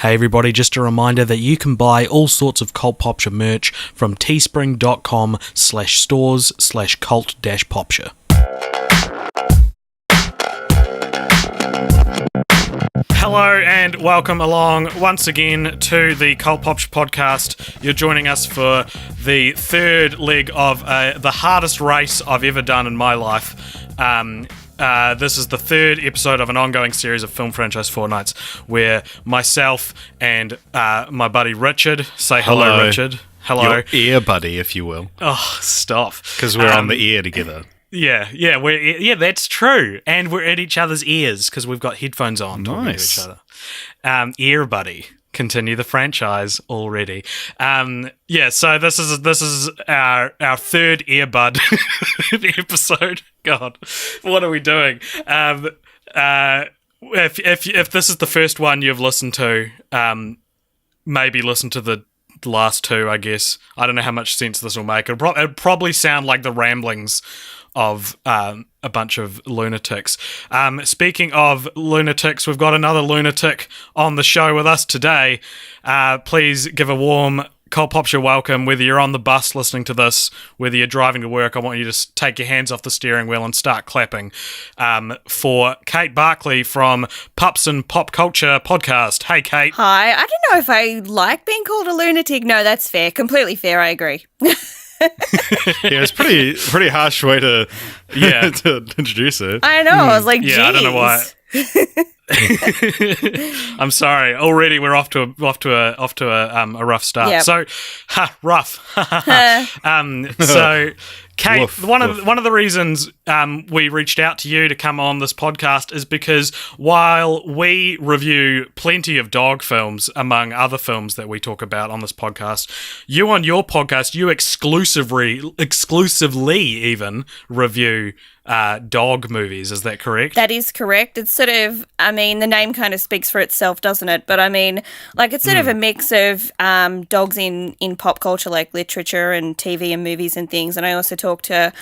Hey everybody, just a reminder that you can buy all sorts of Cult Popture merch from teespring.com/stores/cult-popture. Hello and welcome along once again to the Cult Popture podcast. You're joining us for the third leg of the hardest race I've ever done in my life. This is the third episode of an ongoing series of film franchise Fortnights where myself and my buddy Richard, say hello Richard. Hello. Your ear buddy, if you will. Oh, stop. Because we're on the ear together. Yeah, that's true. And we're in each other's ears because we've got headphones on talking to each other. Ear buddy. Continue the franchise already. So this is our third earbud episode. God, what are we doing? If this is the first one you've listened to, maybe listen to the last two, I guess. I don't know how much sense this will make. It'd probably sound like the ramblings of a bunch of lunatics. Speaking of lunatics, we've got another lunatic on the show with us today. Please give a warm Cult Popture welcome, whether you're on the bus listening to this, whether you're driving to work. I want you to take your hands off the steering wheel and start clapping for Kate Barkley from Pups'n'PopCulture podcast. Hey, Kate. Hi. I don't know if I like being called a lunatic. No, that's fair. Completely fair. I agree. Yeah, it's pretty harsh way to to introduce it. I know. I was like, geez. I don't know why. I'm sorry. Already we're off to a rough start. Yep. So, rough. So, Kate, Woof, one of the reasons we reached out to you to come on this podcast is because while we review plenty of dog films, among other films that we talk about on this podcast, you on your podcast, you exclusively even review dog movies. Is that correct? That is correct. It's sort of, I mean, the name kind of speaks for itself, doesn't it? But I mean, like, it's sort of a mix of dogs in pop culture, like literature and TV and movies and things. And I also talk to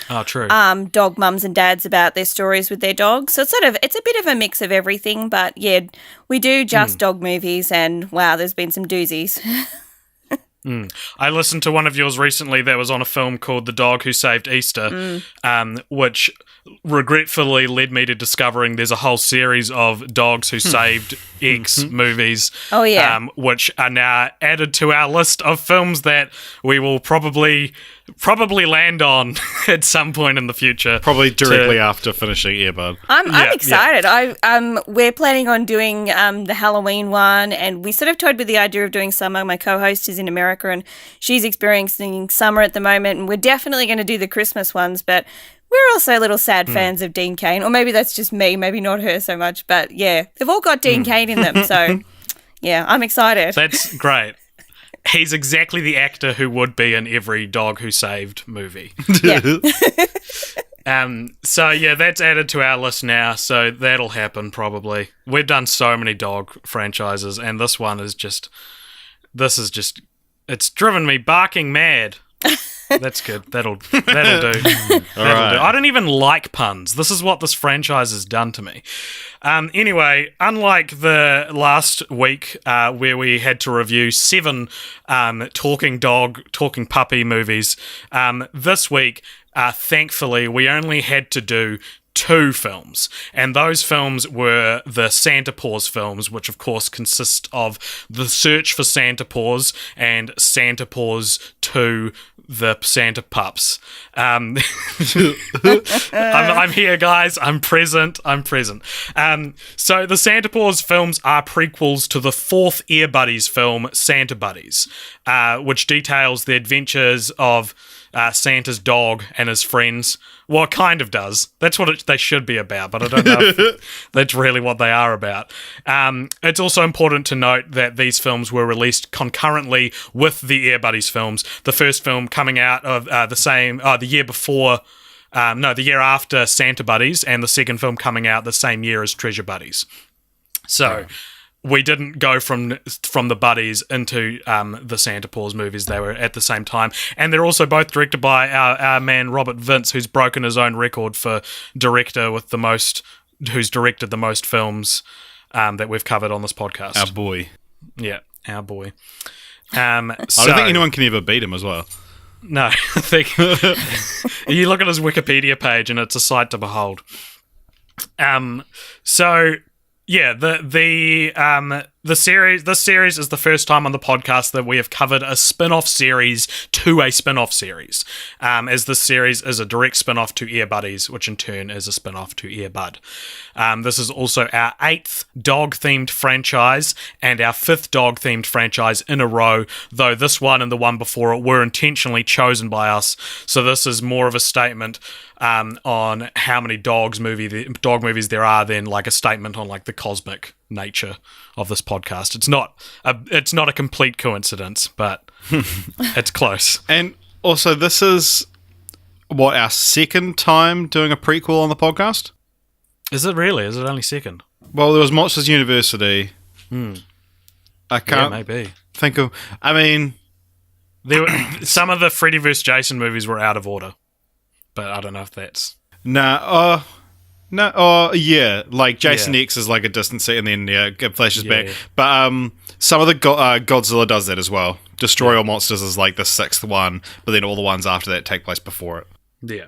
dog mums and dads about their stories with their dogs. So it's a bit of a mix of everything. But yeah, we do just dog movies, and wow, there's been some doozies. I listened to one of yours recently that was on a film called The Dog Who Saved Easter, which regretfully led me to discovering there's a whole series of Dogs Who Saved X movies, which are now added to our list of films that we will probably land on at some point in the future. Probably directly after finishing Earbud. I'm excited. We're planning on doing the Halloween one, and we sort of toyed with the idea of doing summer. My co-host is in America, and she's experiencing summer at the moment, and we're definitely going to do the Christmas ones, but we're also little sad fans of Dean Cain, or maybe that's just me, maybe not her so much, but yeah, they've all got Dean Cain in them, so yeah, I'm excited. That's great. He's exactly the actor who would be in every Dog Who Saved movie. Yeah. So yeah, that's added to our list now, so that'll happen probably. We've done so many dog franchises, and this is just, it's driven me barking mad. That's good. That'll do. All right. I don't even like puns. This is what this franchise has done to me. Anyway, unlike the last week where we had to review 7 talking dog, talking puppy movies, this week, thankfully, we only had to do 2 films, and those films were the Santa Paws films, which of course consist of The Search for Santa Paws and Santa Paws 2, The Santa Pups. I'm here, guys. I'm present. So the Santa Paws films are prequels to the 4th Ear Buddies film, Santa Buddies, which details the adventures of Santa's dog and his friends. Well, it kind of does. That's what they should be about, but I don't know if that's really what they are about. It's also important to note that these films were released concurrently with the Ear Buddies films. The first film coming out of the year after Santa Buddies, and the second film coming out the same year as Treasure Buddies. So we didn't go from the Buddies into the Santa Paws movies. They were at the same time. And they're also both directed by our man Robert Vince, who's broken his own record for director who's directed the most films that we've covered on this podcast. Our boy. Yeah, our boy. I don't think anyone can ever beat him as well. No, I think you look at his Wikipedia page and it's a sight to behold. So yeah, the series. This series is the first time on the podcast that we have covered a spin-off series to a spin-off series, as this series is a direct spin-off to Ear Buddies, which in turn is a spin-off to Ear Bud. This is also our 8th dog-themed franchise and our 5th dog-themed franchise in a row, though this one and the one before it were intentionally chosen by us, so this is more of a statement on how many dog movies there are than like a statement on like the cosmic nature of this podcast. It's not a complete coincidence, but it's close. And also, this is our second time doing a prequel on the podcast. Is it really? Is it only second? Well, there was Monsters University. I can't maybe think of. I mean, some of the Freddy vs. Jason movies were out of order, but I don't know if that's yeah, like Jason X is like a distant set, and then it flashes back. Yeah. But some of the Godzilla does that as well. Destroy All Monsters is like the 6th one, but then all the ones after that take place before it. Yeah.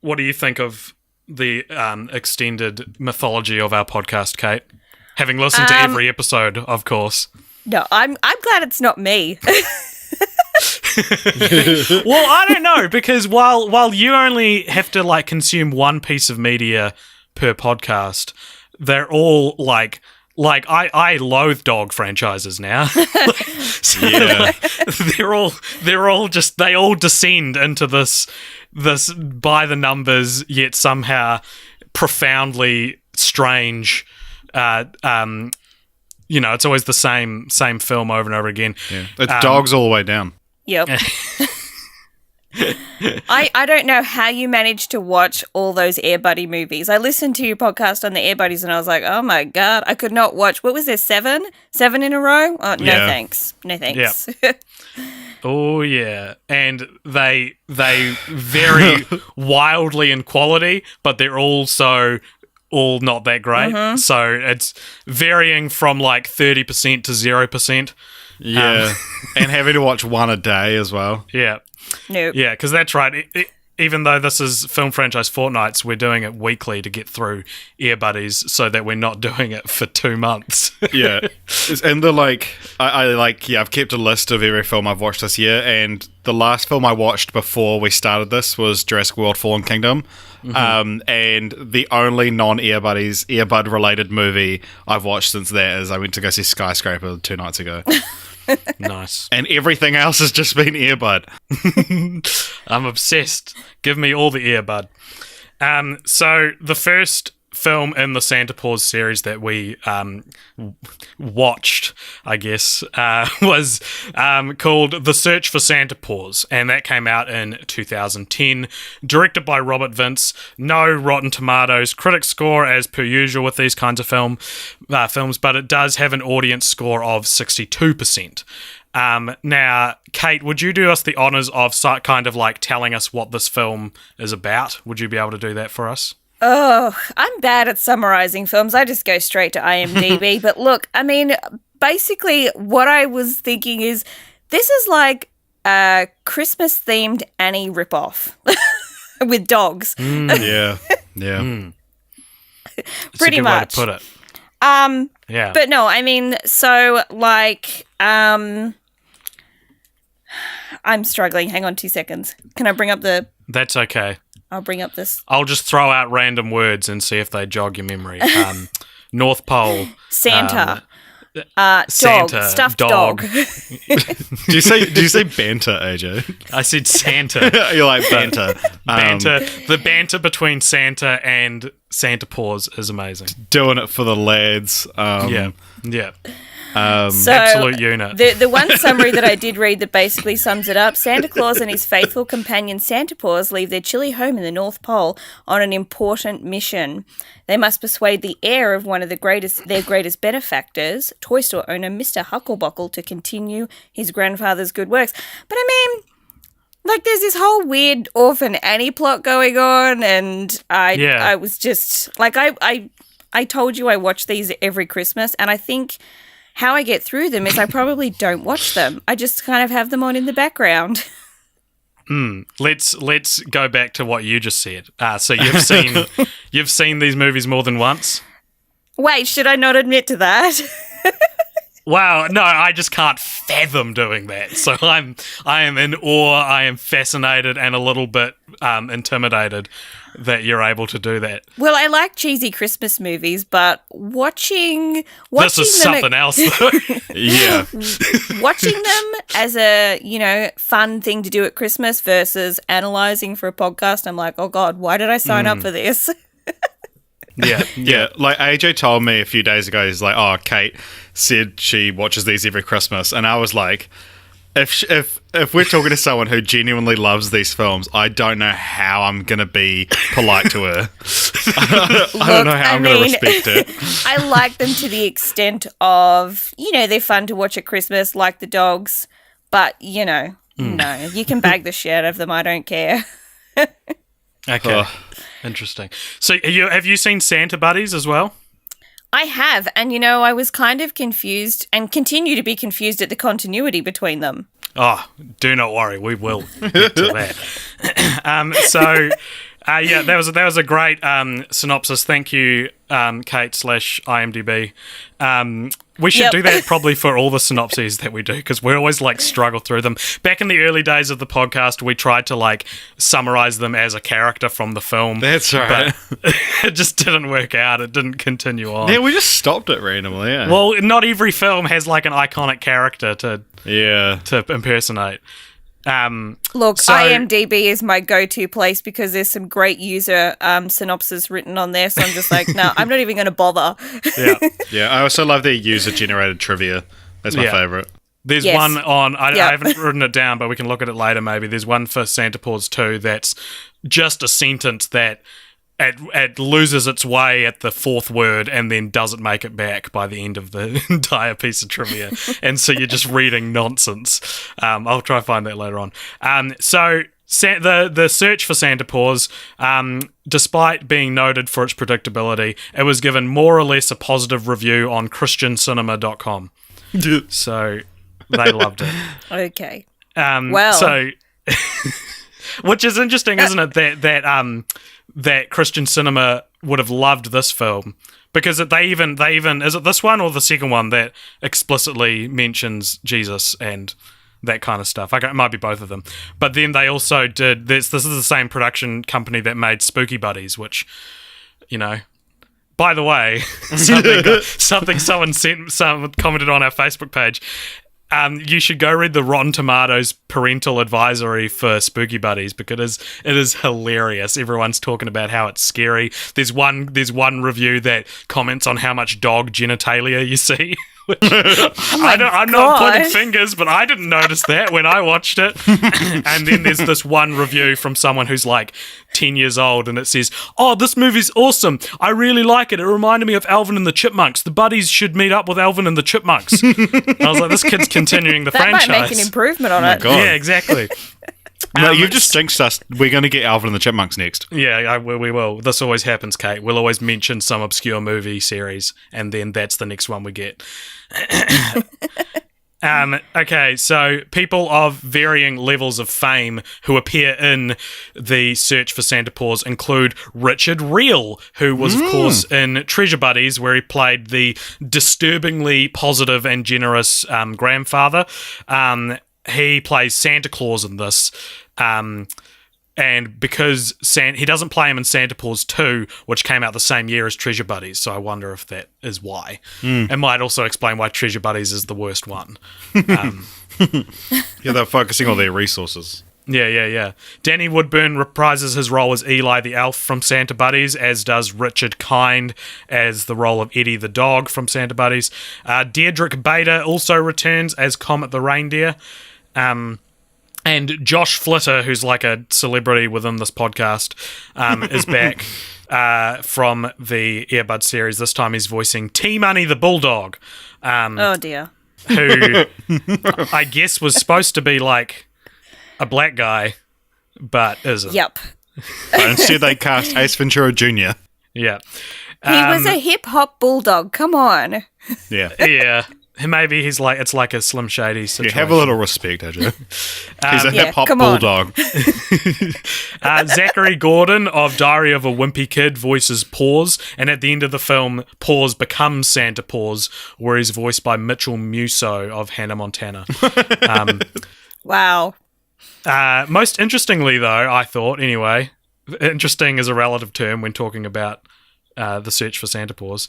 What do you think of the extended mythology of our podcast, Kate? Having listened to every episode, of course. No, I'm glad it's not me. Well, I don't know, because while you only have to like consume one piece of media per podcast, they're all like I loathe dog franchises now. So Yeah. they're all just, they all descend into this by the numbers yet somehow profoundly strange. It's always the same film over and over again. Yeah. It's dogs all the way down. Yep. I don't know how you managed to watch all those Air Buddy movies. I listened to your podcast on the Air Buddies and I was like, oh my God, I could not watch. What was there, 7? 7 in a row? Oh, no thanks. No thanks. Yeah. Oh, yeah. And they vary wildly in quality, but they're also all not that great. Mm-hmm. So it's varying from like 30% to 0%. Yeah. And having to watch one a day as well. Yeah. Nope. Yeah, because that's right. Even though this is film franchise Fortnights, we're doing it weekly to get through Ear Buddies so that we're not doing it for 2 months. Yeah. And I've kept a list of every film I've watched this year, and the last film I watched before we started this was Jurassic World Fallen Kingdom. Mm-hmm. And the only non-Ear Buddies, Ear Bud related movie I've watched since that is I went to go see Skyscraper 2 nights ago. Nice. And everything else has just been Ear Bud. I'm obsessed. Give me all the Ear Bud. So the first film in the Santa Paws series that we watched, I guess, was called The Search for Santa Paws, and that came out in 2010, directed by Robert Vince. No Rotten Tomatoes critic score, as per usual with these kinds of films, but it does have an audience score of 62%. Now, Kate, would you do us the honours of kind of like telling us what this film is about? Would you be able to do that for us? Oh, I'm bad at summarizing films. I just go straight to IMDb. But look, I mean, basically what I was thinking is this is like a Christmas-themed Annie ripoff with dogs. Yeah. Pretty much. Way to put it. Yeah. But no, I mean, so like, I'm struggling. Hang on 2 seconds. Can I bring up the... That's okay. I'll bring up this. I'll just throw out random words and see if they jog your memory. North Pole. Santa. Santa. Dog. Stuffed dog. Did you say banter, AJ? I said Santa. You're like banter. Banter. The banter between Santa and Santa Paws is amazing. Doing it for the lads. Yeah. So, absolute unit. The one summary that I did read that basically sums it up: Santa Claus and his faithful companion Santa Paws leave their chilly home in the North Pole on an important mission. They must persuade the heir of one of their greatest benefactors, toy store owner Mr. Hucklebuckle, to continue his grandfather's good works. But I mean, like, there's this whole weird Orphan Annie plot going on, and I was just like, I told you I watch these every Christmas, and I think how I get through them is I probably don't watch them. I just kind of have them on in the background. Let's go back to what you just said. So you've seen these movies more than once? Wait, should I not admit to that? Wow, no, I just can't fathom doing that. So I am in awe, I am fascinated and a little bit intimidated that you're able to do that. Well, I like cheesy Christmas movies, but watching this is them something else though. Yeah. watching them as a, fun thing to do at Christmas versus analysing for a podcast, I'm like, oh God, why did I sign up for this? Yeah. Like AJ told me a few days ago, he's like, "Oh, Kate said she watches these every Christmas," and I was like, "If we're talking to someone who genuinely loves these films, I don't know how I'm gonna be polite to her. I don't know how I'm gonna respect it." I like them to the extent of, they're fun to watch at Christmas, like the dogs, but no, you can bag the shit out of them. I don't care. Okay. Interesting. So have you seen Santa Buddies as well? I have, and I was kind of confused and continue to be confused at the continuity between them. Oh, do not worry, we will get to that. That was a great synopsis. Thank you, Kate/IMDb. We should do that probably for all the synopses that we do, because we always struggle through them. Back in the early days of the podcast, we tried to summarize them as a character from the film. That's right. But it just didn't work out. It didn't continue on. Yeah, we just stopped it randomly. Yeah. Well, not every film has an iconic character to impersonate. Look, IMDb is my go-to place because there's some great user synopsis written on there, so I'm just like, no, I'm not even going to bother. Yeah. I also love their user-generated trivia. That's my favorite. There's one on, I haven't written it down, but we can look at it later maybe. There's one for Santa Paws 2 that's just a sentence that it loses its way at the fourth word and then doesn't make it back by the end of the entire piece of trivia. And so you're just reading nonsense. I'll try to find that later on. So the search for Santa Paws, despite being noted for its predictability, it was given more or less a positive review on christiancinema.com. So they loved it. Okay. So, which is interesting, isn't it? That Christian Cinema would have loved this film, because they even is it this one or the second one that explicitly mentions Jesus and that kind of stuff? It might be both of them. But then they also did this. This is the same production company that made Spooky Buddies, which, by the way, something someone commented on our Facebook page. You should go read the Rotten Tomatoes parental advisory for Spooky Buddies, because it is hilarious. Everyone's talking about how it's scary. There's one review that comments on how much dog genitalia you see. Which I'm not pointing fingers, but I didn't notice that when I watched it. And then there's this one review from someone who's 10 years old, and it says, "Oh, this movie's awesome. I really like it. It reminded me of Alvin and the Chipmunks. The buddies should meet up with Alvin and the Chipmunks." I was like, this kid's continuing the franchise. That might make an improvement on it. God. Yeah, exactly. No, you've just jinxed us. We're going to get Alvin and the Chipmunks next. Yeah, we will. This always happens, Kate. We'll always mention some obscure movie series, and then that's the next one we get. Okay, so people of varying levels of fame who appear in the search for Santa Paws include Richard Reel, who was, of course, in Treasure Buddies, where he played the disturbingly positive and generous grandfather. He plays Santa Claus in this. And because he doesn't play him in Santa Paws 2, which came out the same year as Treasure Buddies, so I wonder if that is why. It might also explain why Treasure Buddies is the worst one. Yeah, they're focusing on their resources. Yeah. Danny Woodburn reprises his role as Eli the Elf from Santa Buddies, as does Richard Kind as the role of Eddie the Dog from Santa Buddies. Deirdre Bader also returns as Comet the Reindeer. And Josh Flitter, who's a celebrity within this podcast, is back from the Earbud series. This time he's voicing T-Money the Bulldog. Oh, dear. Who I guess was supposed to be a black guy, but isn't. Yep. But instead they cast Ace Ventura Jr. Yeah. He was a hip-hop bulldog. Come on. Yeah. Yeah. Maybe he's like, it's like a Slim Shady You situation. have a little respect, Ajay. He's a hip-hop come on. bulldog. Zachary Gordon of Diary of a Wimpy Kid voices Paws, and at the end of the film, Paws becomes Santa Paws, where he's voiced by Mitchell Musso of Hannah Montana. Wow. Most interestingly, though, I thought, anyway, interesting is a relative term when talking about the search for Santa Paws.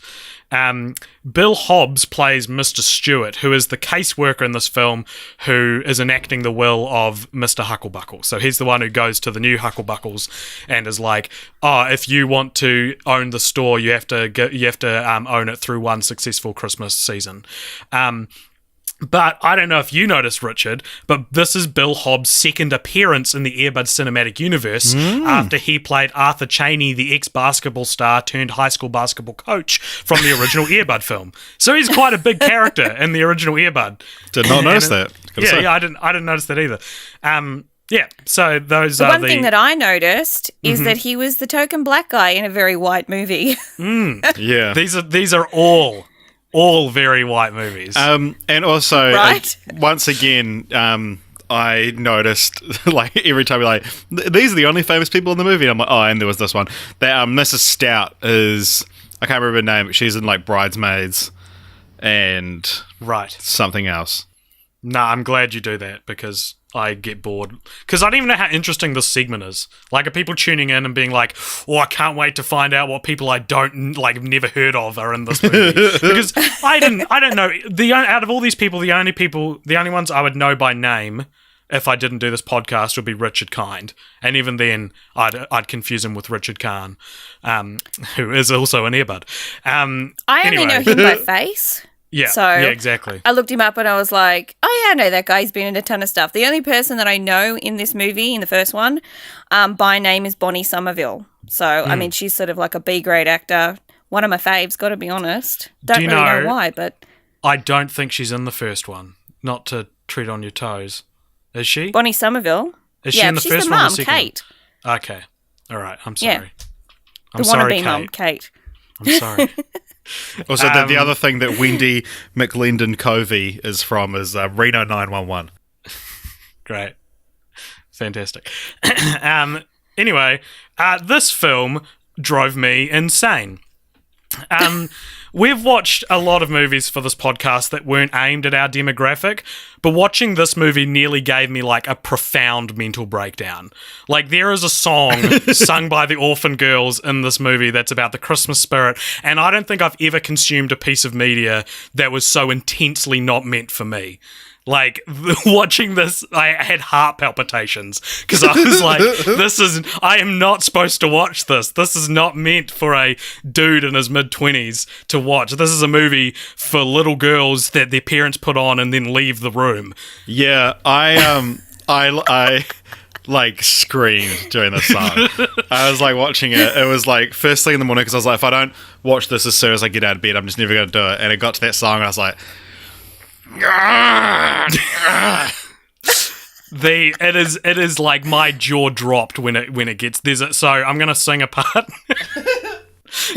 Bill Hobbs plays Mr. Stewart, who is the caseworker in this film who is enacting the will of Mr. Hucklebuckle. So he's the one who goes to the new Hucklebuckles and is like, oh, if you want to own the store, you have to own it through one successful Christmas season. But I don't know if you noticed, Richard, but this is Bill Hobbs' second appearance in the Air Bud cinematic universe after he played Arthur Chaney, the ex-basketball star turned high school basketball coach from the original Air Bud film. So he's quite a big character in the original Air Bud. Did not notice that. Yeah, I didn't notice that either. So those are One thing that I noticed is that he was the token black guy in a very white movie. Yeah. These are all very white movies. And also, Right? once again, I noticed, like, every time you're like, these are the only famous people in the movie. And I'm like, oh, and there was this one. That Mrs. Stout is, I can't remember her name, but she's in, like, Bridesmaids and right. something else. No, I'm glad you do that because I get bored. Because I don't even know how interesting this segment is. Like, are people tuning in and being like, oh, I can't wait to find out what people I don't, like, never heard of are in this movie. Because I don't know. Out of all these people, the only ones I would know by name if I didn't do this podcast would be Richard Kind. And even then, I'd confuse him with Richard Kahn, who is also an earbud. I only know him by face. Yeah, So yeah, exactly. I looked him up and I was like, oh yeah, I know that guy. He's been in a ton of stuff. The only person that I know in this movie, in the first one, by name is Bonnie Somerville. So, I mean, she's sort of like a B-grade actor. One of my faves, got to be honest. Don't really know why, but... I don't think she's in the first one. Not to tread on your toes. Is she? Bonnie Somerville? Is she in the she's first the one or mum, the second Kate. one? Okay. All right. I'm sorry. Yeah. I'm The sorry, wannabe Kate. mum, Kate. I'm sorry. Also, the other thing that Wendy McLendon Covey is from is Reno 911. Great. Fantastic. Anyway, this film drove me insane. We've watched a lot of movies for this podcast that weren't aimed at our demographic, but watching this movie nearly gave me like a profound mental breakdown. Like, there is a song sung by the Orphan Girls in this movie that's about the Christmas spirit, and I don't think I've ever consumed a piece of media that was so intensely not meant for me. Like, watching this, I had heart palpitations because I was like, I am not supposed to watch this. This is not meant for a dude in his mid-20s to watch. This is a movie for little girls that their parents put on and then leave the room. Yeah, I like screamed during this song. I was like watching it. It was like first thing in the morning because I was like, if I don't watch this as soon as I get out of bed, I'm just never going to do it. And it got to that song and I was like, it is like my jaw dropped when it gets so I'm gonna sing a part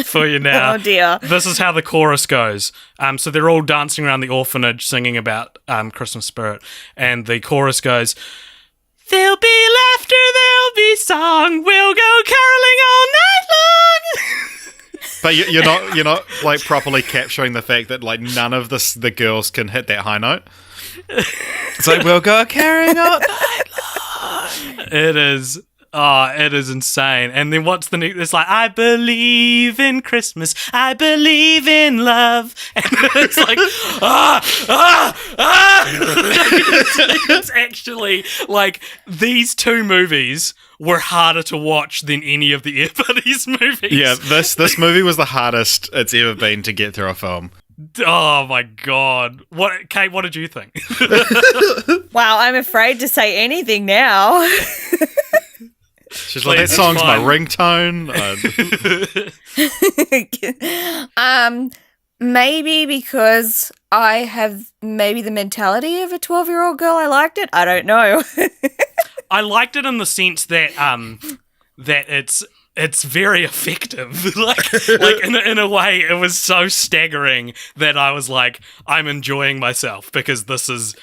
for you now. Oh dear. This is how the chorus goes. So they're all dancing around the orphanage singing about Christmas spirit, and the chorus goes, there'll be laughter, there'll be song, we'll go caroling all night long. But you're not like properly capturing the fact that like none of the girls can hit that high note. It's like we'll go carrying on night long. It is insane. And then what's the next? It's like, I believe in Christmas, I believe in love, and it's like it's actually like these two movies were harder to watch than any of the Air Buddies movies. Yeah, this movie was the hardest it's ever been to get through a film. Oh my god! Kate? What did you think? Wow, I'm afraid to say anything now. She's like, that song's my ringtone. Maybe because I have maybe the mentality of a 12-year-old girl. I liked it. I don't know. I liked it in the sense that that it's very effective. like in a way, it was so staggering that I was like, I'm enjoying myself because this is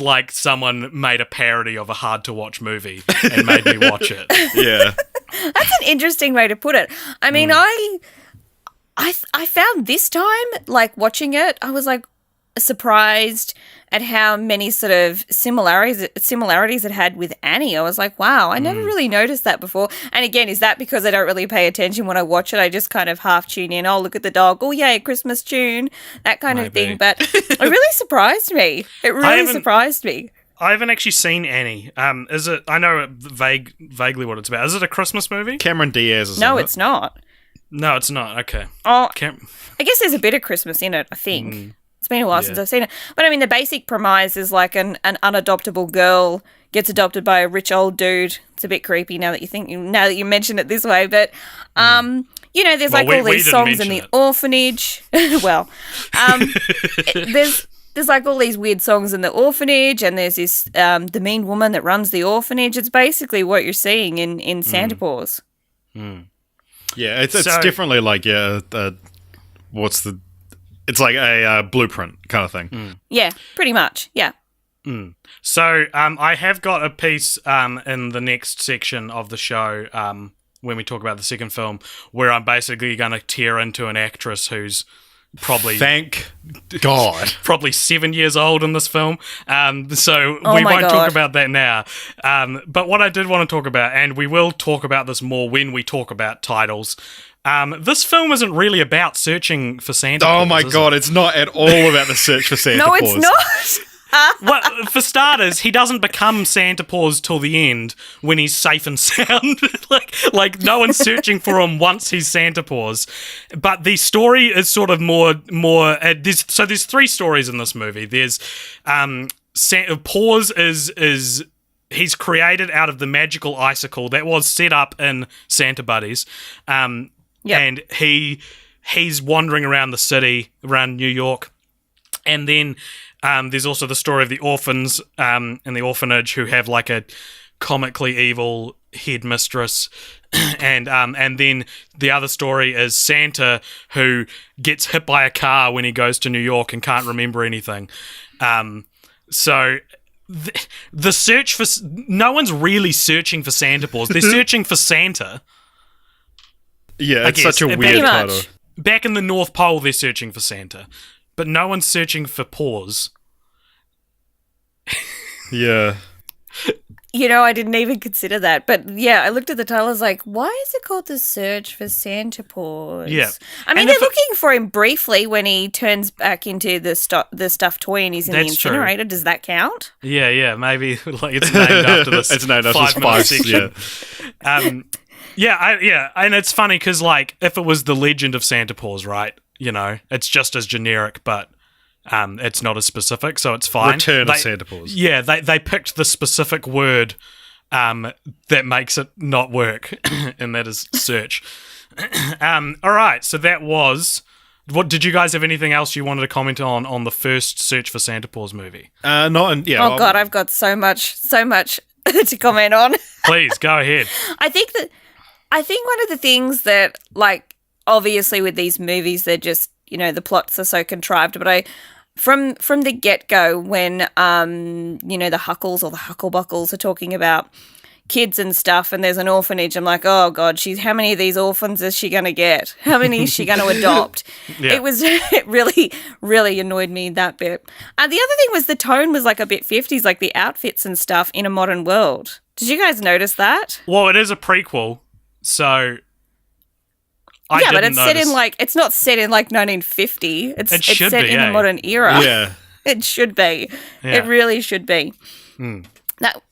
like someone made a parody of a hard to watch movie and made me watch it. Yeah. That's an interesting way to put it. I mean, I found this time, like, watching it, I was, like, surprised at how many sort of similarities it had with Annie. I was like, wow, I never really noticed that before. And again, is that because I don't really pay attention when I watch it? I just kind of half tune in. Oh, look at the dog. Oh, yay, Christmas tune. That kind of thing. But it really surprised me. It really surprised me. I haven't actually seen Annie. Is it? I know vaguely what it's about. Is it a Christmas movie? Cameron Diaz is No, in it's not. No, it's not. Okay. Oh, I guess there's a bit of Christmas in it, I think. It's been a while since I've seen it. But I mean, the basic premise is like an unadoptable girl gets adopted by a rich old dude. It's a bit creepy now that you mention it this way. But, there's all these songs in the orphanage. Well, there's like all these weird songs in the orphanage, and there's this, the mean woman that runs the orphanage. It's basically what you're seeing in Santa Paws. Yeah, it's definitely like, it's like a blueprint kind of thing. Yeah, pretty much, yeah. So I have got a piece in the next section of the show when we talk about the second film where I'm basically going to tear into an actress who's probably... Thank God. Probably 7 years old in this film. So we won't talk about that now. But what I did want to talk about, and we will talk about this more when we talk about titles... this film isn't really about searching for Santa Paws. Oh my God, it's not at all about the search for Santa Paws. No, it's not. Well, for starters, he doesn't become Santa Paws till the end when he's safe and sound. like no one's searching for him once he's Santa Paws. But the story is sort of more. There's three stories in this movie. There's Paws is he's created out of the magical icicle that was set up in Santa Buddies. And he's wandering around the city, around New York. And then there's also the story of the orphans in the orphanage who have like a comically evil headmistress. and then the other story is Santa who gets hit by a car when he goes to New York and can't remember anything. So... The search for... No one's really searching for Santa Paws. They're searching for Santa. Yeah, it's such a weird title. Back in the North Pole, they're searching for Santa. But no one's searching for Paws. Yeah. I didn't even consider that. But yeah, I looked at the title, I was like, why is it called The Search for Santa Paws? Yeah. I mean, they're looking for him briefly when he turns back into the stuffed toy and he's in the incinerator. True. Does that count? Yeah, maybe like it's named after this. It's named after Spice section. Yeah. And it's funny because like if it was the Legend of Santa Paws, right? It's just as generic, but it's not as specific, so it's fine. Return of Santa Paws. Yeah, they picked the specific word that makes it not work, and that is search. All right, so that was... What did you guys have anything else you wanted to comment on the first Search for Santa Paws movie? Oh God, I've got so much to comment on. Please, go ahead. I think one of the things that, like, obviously with these movies, they're just, the plots are so contrived, but from the get-go, when, the Huckles or the Hucklebuckles are talking about kids and stuff, and there's an orphanage, I'm like, oh God, how many of these orphans is she going to get? How many is she going to adopt? Yeah. It really, really annoyed me, that bit. The other thing was the tone was like a bit 50s, like the outfits and stuff in a modern world. Did you guys notice that? Well, it is a prequel, so... but it's set in it's not set in 1950. It's set in a modern era. Yeah. It should be. Yeah. It really should be.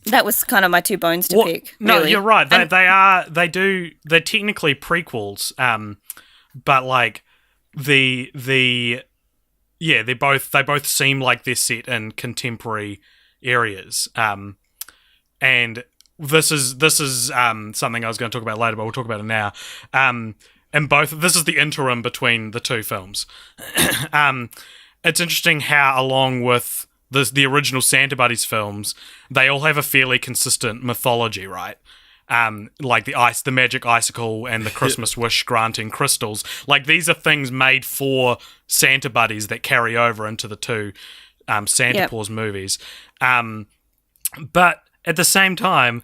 That was kind of my two bones to pick. No, really. You're right. They're technically prequels. But like they both seem like they're set in contemporary areas. And this is something I was going to talk about later, but we'll talk about it now. And this is the interim between the two films. It's interesting how, along with the original Santa Buddies films, they all have a fairly consistent mythology, right? like the magic icicle and the Christmas wish granting crystals. Like, these are things made for Santa buddies that carry over into the two Santa Paws movies. But at the same time,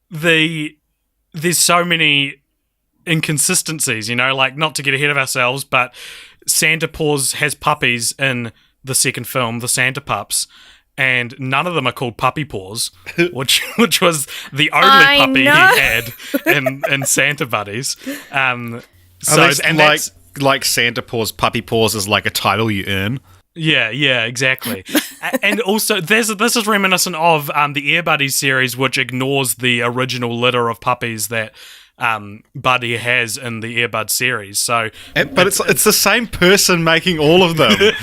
there's so many inconsistencies, like, not to get ahead of ourselves, but Santa Paws has puppies in the second film, the Santa Pups, and none of them are called Puppy Paws, which was the only puppy he had in Santa Buddies. Like Santa Paws, Puppy Paws is like a title you earn. Yeah, exactly. And also, this is reminiscent of the Air Buddies series, which ignores the original litter of puppies that Buddy has in the Air Bud series. So, but it's the same person making all of them.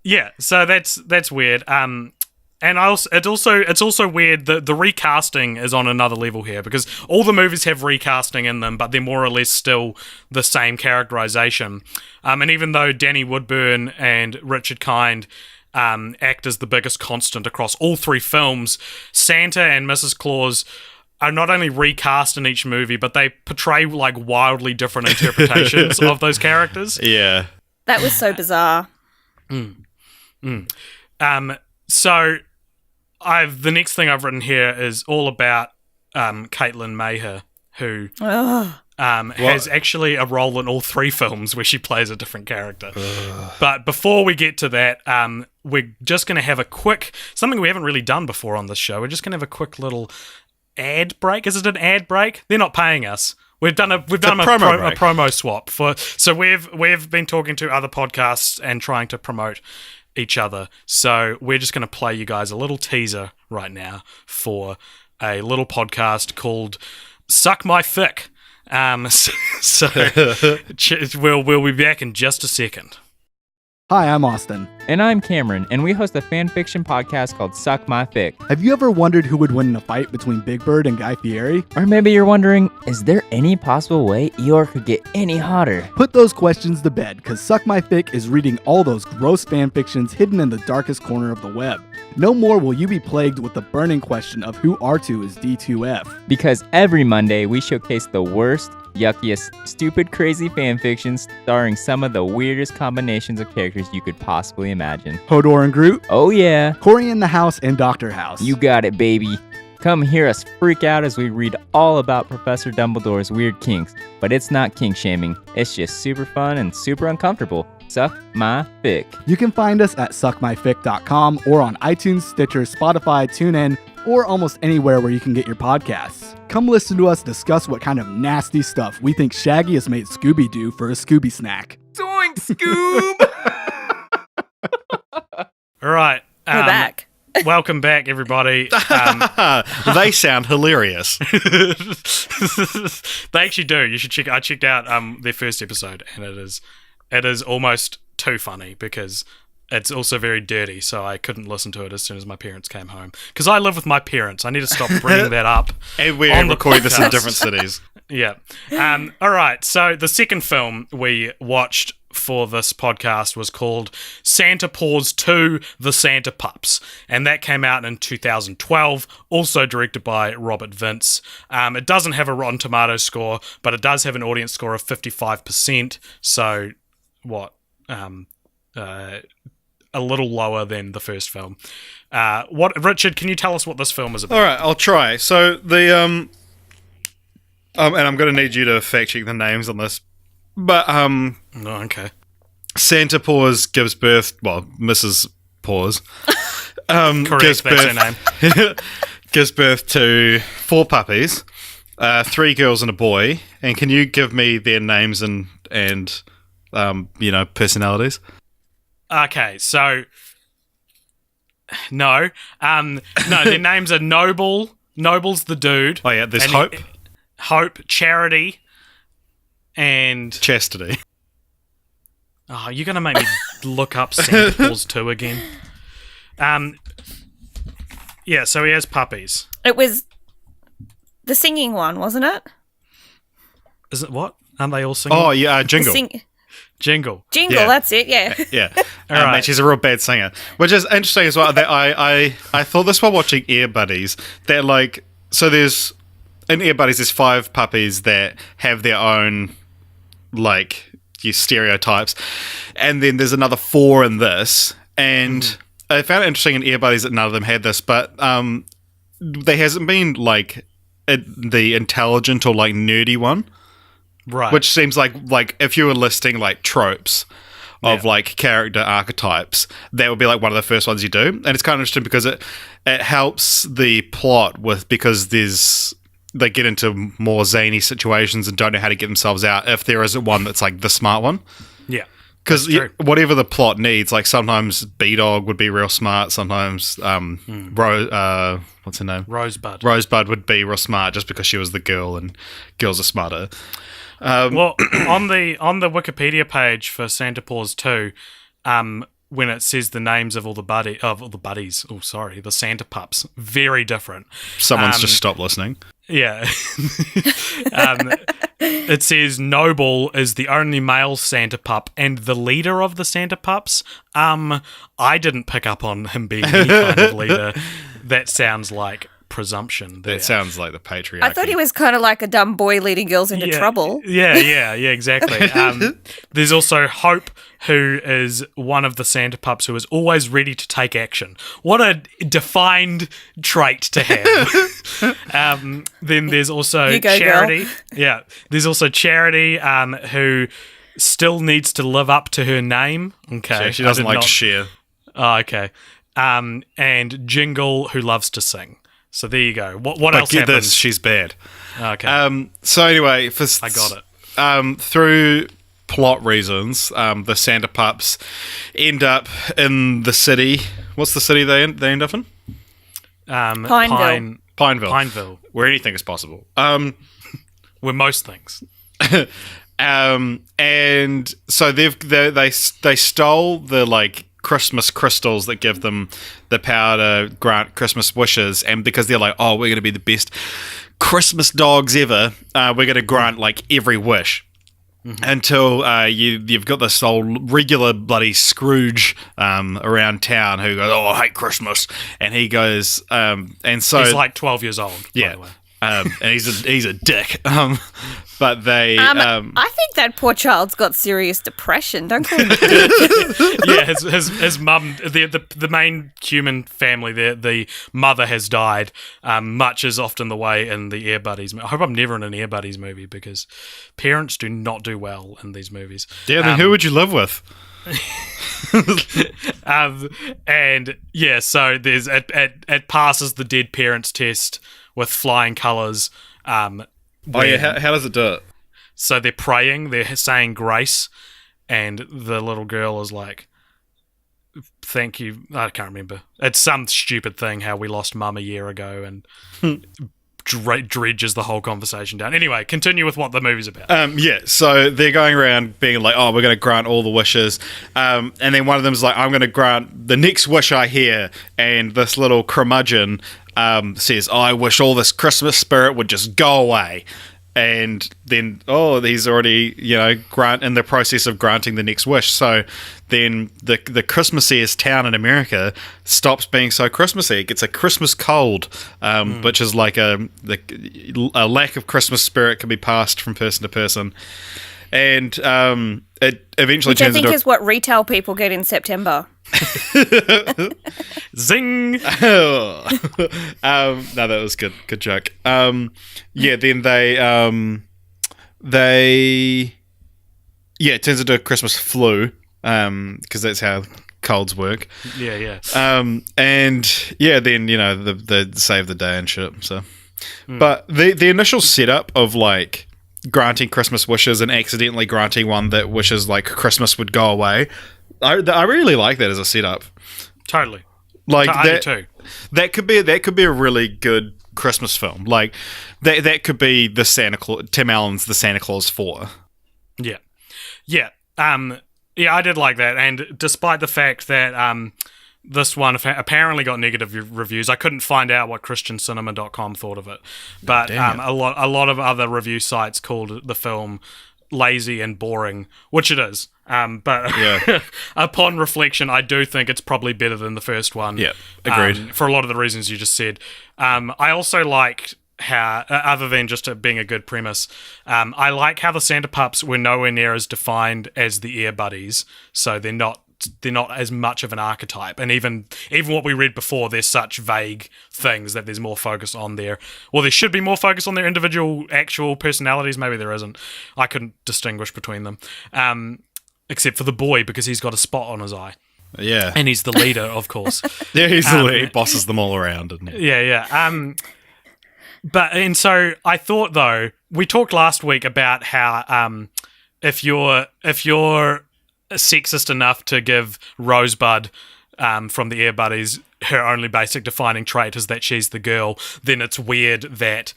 Yeah, so that's weird. And it's also weird that the recasting is on another level here, because all the movies have recasting in them, but they're more or less still the same characterization. And even though Danny Woodburn and Richard Kind act as the biggest constant across all three films, Santa and Mrs. Claus are not only recast in each movie, but they portray like wildly different interpretations of those characters. Yeah, that was so bizarre. So the next thing I've written here is all about Caitlin Mayher, who has actually a role in all three films where she plays a different character. But before we get to that, we're just going to have something we haven't really done before on this show. We're just going to have a quick little ad break. Is it an ad break? They're not paying us. We've done a promo swap so we've been talking to other podcasts and trying to promote each other. So we're just going to play you guys a little teaser right now for a little podcast called Suck My Fic. So we'll be back in just a second. Hi, I'm Austin. And I'm Cameron, and we host a fan fiction podcast called Suck My Fic. Have you ever wondered who would win in a fight between Big Bird and Guy Fieri? Or maybe you're wondering, is there any possible way Eeyore could get any hotter? Put those questions to bed, because Suck My Fic is reading all those gross fan fictions hidden in the darkest corner of the web. No more will you be plagued with the burning question of who R2 is D2F. Because every Monday, we showcase the worst, yuckiest, stupid, crazy fan fictions starring some of the weirdest combinations of characters you could possibly imagine. Hodor and Groot? Oh yeah. Cory in the House and Dr. House. You got it, baby. Come hear us freak out as we read all about Professor Dumbledore's weird kinks. But it's not kink shaming. It's just super fun and super uncomfortable. Suck My Fic. You can find us at suckmyfic.com or on iTunes, Stitcher, Spotify, TuneIn, or almost anywhere where you can get your podcasts. Come listen to us discuss what kind of nasty stuff we think Shaggy has made Scooby do for a Scooby snack. Doink, Scoob! All right. We're back. Welcome back, everybody. They sound hilarious. They actually do. You should check. I checked out their first episode, and it is almost too funny because it's also very dirty. So I couldn't listen to it as soon as my parents came home, because I live with my parents. I need to stop bringing that up. And we're recording this in different cities. Yeah. All right. So the second film we watched for this podcast was called Santa Paws 2: The Santa Pups, and that came out in 2012, also directed by Robert Vince. It doesn't have a Rotten Tomatoes score, but it does have an audience score of 55%, so a little lower than the first film. Richard, can you tell us what this film is about? All right, I'll try. So the and I'm going to need you to fact check the names on this. But okay. Santa Paws gives birth, Mrs. Paws Correct, gives that's birth, her name. gives birth to 4 puppies, 3 girls and a boy. And can you give me their names and personalities? Okay, so no, their names are Noble. Noble's the dude. Oh yeah, there's Hope, Charity, and Chastity. Oh, you're gonna make me look up Santa Paws 2 again. Yeah, so he has puppies. It was the singing one, wasn't it? Is it what? Aren't they all singing? Oh yeah, Jingle. Jingle. Jingle, Yeah. that's it, yeah. Yeah, right. and she's a real bad singer, which is interesting as well. That I thought this while watching Air Buddies, that like, so there's in Air Buddies there's 5 puppies that have their own like stereotypes, and then there's another 4 in this, and I found it interesting in Air Buddies that none of them had this, but there hasn't been like the intelligent or like nerdy one. Right. Which seems like if you were listing like tropes of like character archetypes, that would be like one of the first ones you do. And it's kind of interesting because it helps the plot because they get into more zany situations and don't know how to get themselves out if there isn't one that's like the smart one. Yeah. Because whatever the plot needs, like sometimes B-Dog would be real smart, sometimes what's her name? Rosebud would be real smart just because she was the girl and girls are smarter. Well, on the Wikipedia page for Santa Paws 2, when it says the names of all the buddies, the Santa pups, very different. Someone's just stopped listening. Yeah. It says Noble is the only male Santa pup and the leader of the Santa pups. I didn't pick up on him being any kind of leader. That sounds like presumption there. That sounds like the patriarchy. I thought he was kind of like a dumb boy leading girls into trouble. Yeah, exactly. There's also Hope, who is one of the Santa pups who is always ready to take action. What a defined trait to have. Then there's also You go, Charity. girl. Yeah, there's also Charity, who still needs to live up to her name. Okay, She doesn't like to share. Oh, okay. And Jingle, who loves to sing. So there you go. What else Get happens? this, she's bad. Okay. So anyway, I got it. Through plot reasons, the Santa pups end up in the city. What's the city they end up in? Pineville. Pineville, where anything is possible. where most things. And so they stole the like Christmas crystals that give them the power to grant Christmas wishes, and because they're like, oh, we're going to be the best Christmas dogs ever, we're going to grant like every wish. Until you've got this old regular bloody Scrooge around town who goes, oh, I hate Christmas, and he goes, and so He's like 12 years old, by the way. and he's a dick. But they, I think that poor child's got serious depression. Don't call him. Yeah, his mum, the main human family, the mother has died. Much is often the way in the Air Buddies. I hope I'm never in an Air Buddies movie because parents do not do well in these movies. yeah. Then who would you live with? And yeah, so there's it passes the dead parents test with flying colours. Oh yeah, how does it do it? So they're praying, they're saying grace, and the little girl is like, thank you. I can't remember. It's some stupid thing how we lost mum a year ago and dredges the whole conversation down. Anyway, continue with what the movie's about. Yeah, so they're going around being like, oh, we're going to grant all the wishes. And then one of them is like, I'm going to grant the next wish I hear. And this little curmudgeon says, oh, I wish all this Christmas spirit would just go away. And then, he's already, in the process of granting the next wish. So then the Christmassiest town in America stops being so Christmassy. It gets a Christmas cold, which is like a lack of Christmas spirit can be passed from person to person. And it eventually Which I turns think into is what retail people get in September. Zing! No, that was good. Good joke. Then it turns into a Christmas flu, because that's how colds work. Yeah. Then the save the day and shit. So, but the initial setup of like granting Christmas wishes and accidentally granting one that wishes like Christmas would go away, I really like that as a setup. Totally. Like I do too. That could be a really good Christmas film. Like that could be the Santa Claus, Tim Allen's The Santa Claus 4. Yeah. I did like that, and despite the fact that this one apparently got negative reviews, I couldn't find out what ChristianCinema.com thought of it. But a lot of other review sites called the film lazy and boring, which it is. But Yeah. upon reflection, I do think it's probably better than the first one. Yeah, agreed. For a lot of the reasons you just said. I also liked how, other than just it being a good premise, I like how the Santa Pups were nowhere near as defined as the Air Buddies, so they're not as much of an archetype. And even what we read before, they're such vague things that there's more focus on there should be more focus on their individual actual personalities. Maybe there isn't. I couldn't distinguish between them, except for the boy, because he's got a spot on his eye. Yeah. And he's the leader, of course. Yeah, he's the lead. He bosses them all around, isn't he? Yeah. And so I thought, though, we talked last week about how if you're sexist enough to give Rosebud from the Air Buddies her only basic defining trait is that she's the girl, then it's weird that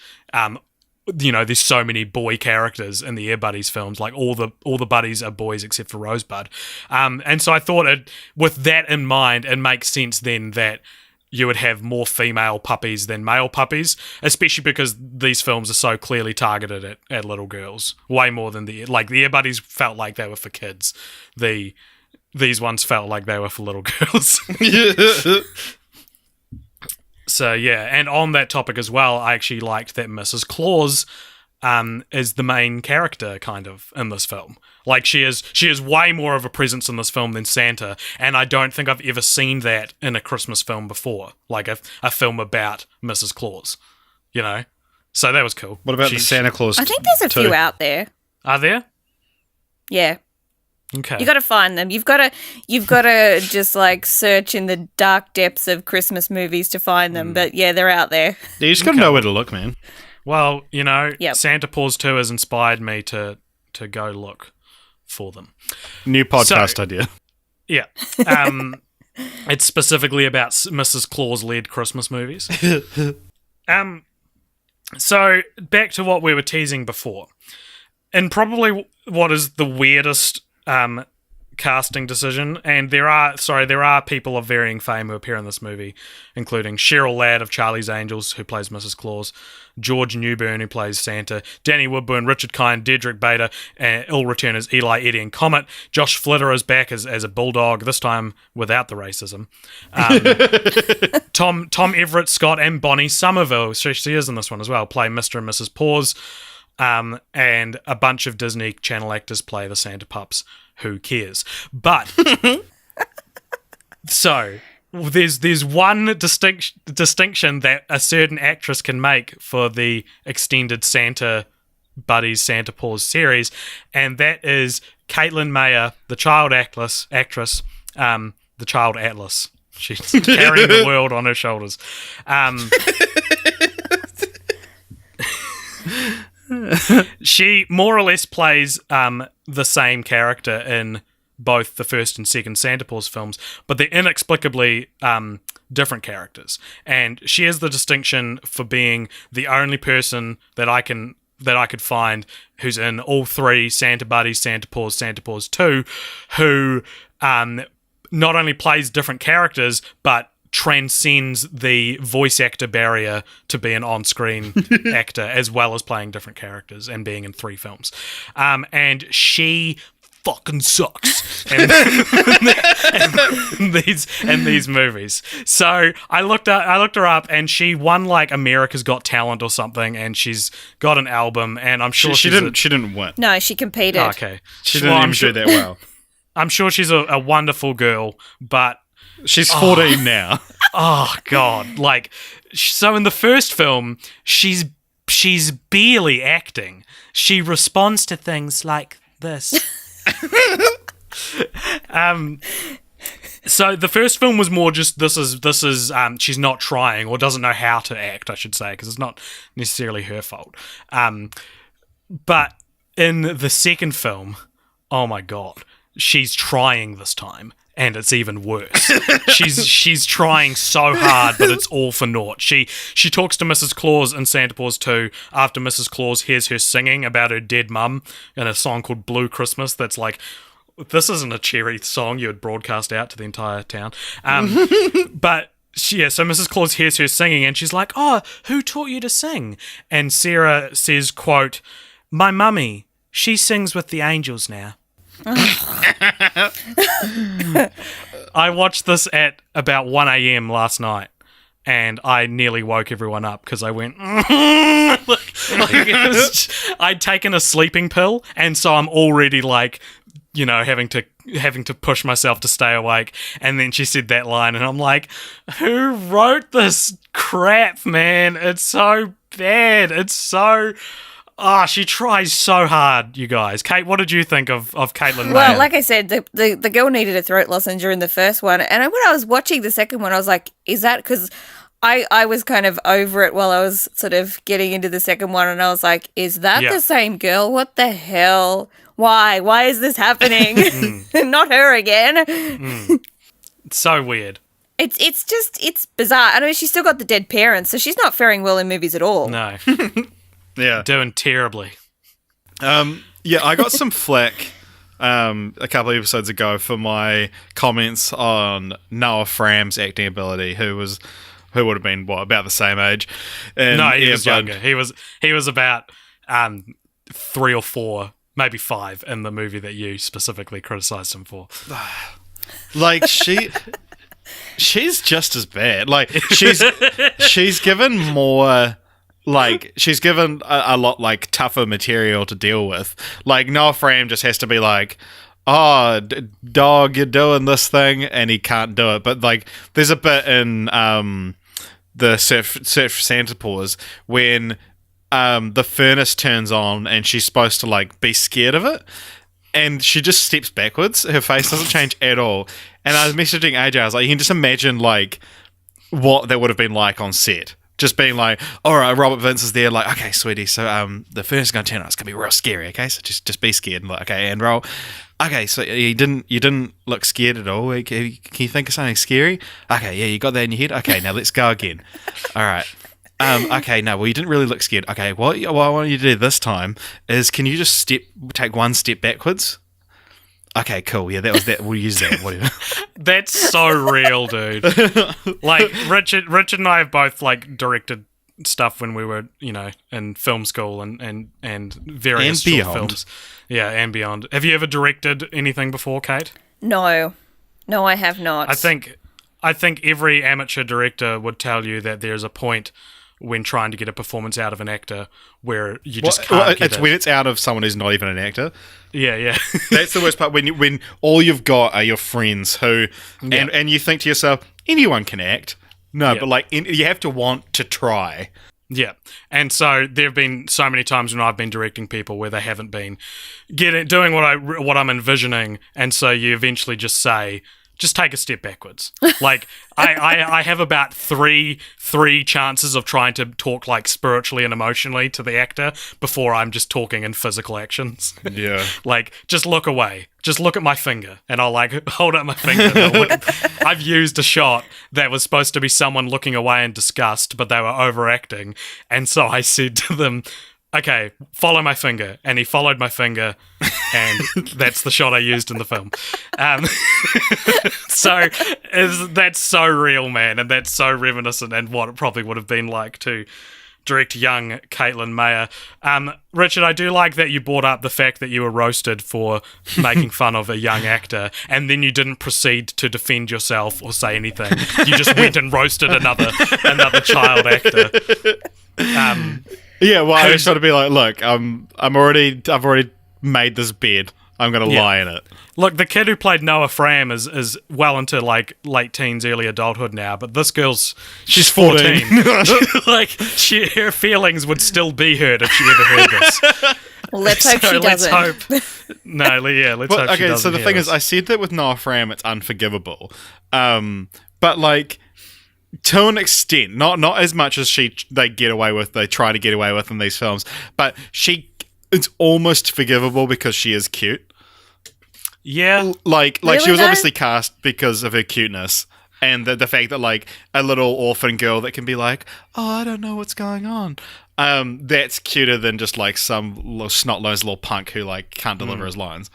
there's so many boy characters in the Air Buddies films. Like all the buddies are boys except for Rosebud. And so I thought with that in mind, it makes sense then that you would have more female puppies than male puppies, especially because these films are so clearly targeted at little girls, way more than the Air Buddies felt like they were for kids. These ones felt like they were for little girls. So yeah, and on that topic as well, I actually liked that Mrs. Claus is the main character kind of in this film. Like she is way more of a presence in this film than Santa, and I don't think I've ever seen that in a Christmas film before, like a film about Mrs. Claus, So that was cool. What about the Santa Claus? I think there's a few out there. Are there? Yeah. Okay. You got to find them. You've got to just like search in the dark depths of Christmas movies to find them. But yeah, they're out there. Yeah, you just got to know where to look, man. Well, Yep. Santa Paws 2 has inspired me to go look for them. New podcast idea. Yeah. It's specifically about Mrs. Claus-led Christmas movies. So, back to what we were teasing before. And probably what is the weirdest casting decision, and there are people of varying fame who appear in this movie, including Cheryl Ladd of Charlie's Angels, who plays Mrs. Claus, George Newbern, who plays Santa, Danny Woodburn, Richard Kind, Dedrick Bader, and ill returners Eli, Eddie, and Comet. Josh Flitter is back as a bulldog, this time without the racism. Tom Everett Scott and Bonnie Somerville, she is in this one as well, play Mr. and Mrs. Paws. And a bunch of Disney Channel actors play the Santa Pups. Who cares? But so there's one distinction that a certain actress can make for the extended Santa Buddies Santa Paws series, and that is Caitlin Mayer, the child actress, the child Atlas. She's carrying the world on her shoulders. She more or less plays the same character in both the first and second Santa Paws films, but they're inexplicably different characters. And she has the distinction for being the only person that I could find who's in all three Santa Buddies, Santa Paws 2, who not only plays different characters, but transcends the voice actor barrier to be an on-screen actor, as well as playing different characters and being in 3 films. And she fucking sucks in these movies. So I looked her up, and she won like America's Got Talent or something, and she's got an album, and I'm sure she didn't win. No, she competed. Oh, okay. She didn't even do that well. I'm sure she's a wonderful girl, but she's 14 now. Oh God! Like, so in the first film, she's barely acting. She responds to things like this. So the first film was more just this is she's not trying or doesn't know how to act, I should say, because it's not necessarily her fault. But in the second film, oh my God, she's trying this time. And it's even worse. She's trying so hard, but it's all for naught. She talks to Mrs. Claus in Santa Paws 2 after Mrs. Claus hears her singing about her dead mum in a song called Blue Christmas. That's like, this isn't a cheery song you would broadcast out to the entire town. But so Mrs. Claus hears her singing, and she's like, "Oh, who taught you to sing?" And Sarah says, quote, "My mummy, she sings with the angels now." I watched this at about 1 a.m. last night, and I nearly woke everyone up because I went. I'd taken a sleeping pill, and so I'm already like, having to push myself to stay awake. And then she said that line, and I'm like, who wrote this crap, man? It's so bad. It's so. She tries so hard, you guys. Kate, what did you think of Caitlin Mayer? Well, like I said, the girl needed a throat lozenge in the first one. And when I was watching the second one, I was like, is that because I was kind of over it while I was sort of getting into the second one. And I was like, is that the same girl? What the hell? Why? Why is this happening? Not her again. It's so weird. It's bizarre. I mean, she's still got the dead parents, so she's not faring well in movies at all. No. Yeah. Doing terribly. I got some flack a couple of episodes ago for my comments on Noah Fram's acting ability, who would have been about the same age. And no, he was younger. He was about 3 or 4, maybe 5 in the movie that you specifically criticized him for. Like she's just as bad. Like she's given more. Like, she's given a lot, like, tougher material to deal with. Like, Noah Fram just has to be like, dog, you're doing this thing, and he can't do it. But, like, there's a bit in the Search for Santa Paws when the furnace turns on and she's supposed to, like, be scared of it. And she just steps backwards. Her face doesn't change at all. And I was messaging AJ, I was like, you can just imagine, like, what that would have been like on set. Just being like, all right, Robert Vince is there, like, okay, sweetie, so the furnace is going to turn on. It's going to be real scary, okay? So just be scared. And like, okay, and roll. Okay, so you didn't look scared at all. Can you think of something scary? Okay, yeah, you got that in your head? Okay, now let's go again. All right. Okay, no, well, you didn't really look scared. Okay, what I want you to do this time is, can you just take one step backwards? Okay, cool. Yeah, that was that. We'll use that. Whatever. That's so real, dude. Like Richard and I have both like directed stuff when we were, in film school and various and short films. Yeah, and beyond. Have you ever directed anything before, Kate? No, I have not. I think every amateur director would tell you that there's a point when trying to get a performance out of an actor where you just can't get it's it. when it's out of someone who's not even an actor. Yeah. That's the worst part, when all you've got are your friends who and you think to yourself, anyone can act. No, but like you have to want to try. Yeah, and so there have been so many times when I've been directing people where they haven't been doing what I'm envisioning, and so you eventually just say, just take a step backwards. Like I have about three chances of trying to talk like spiritually and emotionally to the actor before I'm just talking in physical actions. Yeah. Like, just look away. Just look at my finger. And I'll like hold up my finger. I've used a shot that was supposed to be someone looking away in disgust, but they were overacting. And so I said to them, okay, follow my finger. And he followed my finger, and that's the shot I used in the film. That's so real, man, and that's so reminiscent and what it probably would have been like to direct young Caitlin Mayer. Richard, I do like that you brought up the fact that you were roasted for making fun of a young actor, and then you didn't proceed to defend yourself or say anything. You just went and roasted another child actor. Yeah, well, I was trying to be like, look, I've already made this bed. I'm going to lie in it. Look, the kid who played Noah Fram is well into like late teens, early adulthood now, but this she's 14. Like, her feelings would still be hurt if she ever heard this. Well, let's hope she doesn't. Let's hope she doesn't. Okay, so the thing is, I said that with Noah Fram, it's unforgivable. But like, to an extent, not as much as they try to get away with in these films, but it's almost forgivable because she is cute. Yeah. Like really she was though? obviously cast because of her cuteness and the fact that like a little orphan girl that can be like, oh, I don't know what's going on. That's cuter than just like some snot-nosed little punk who like can't deliver his lines.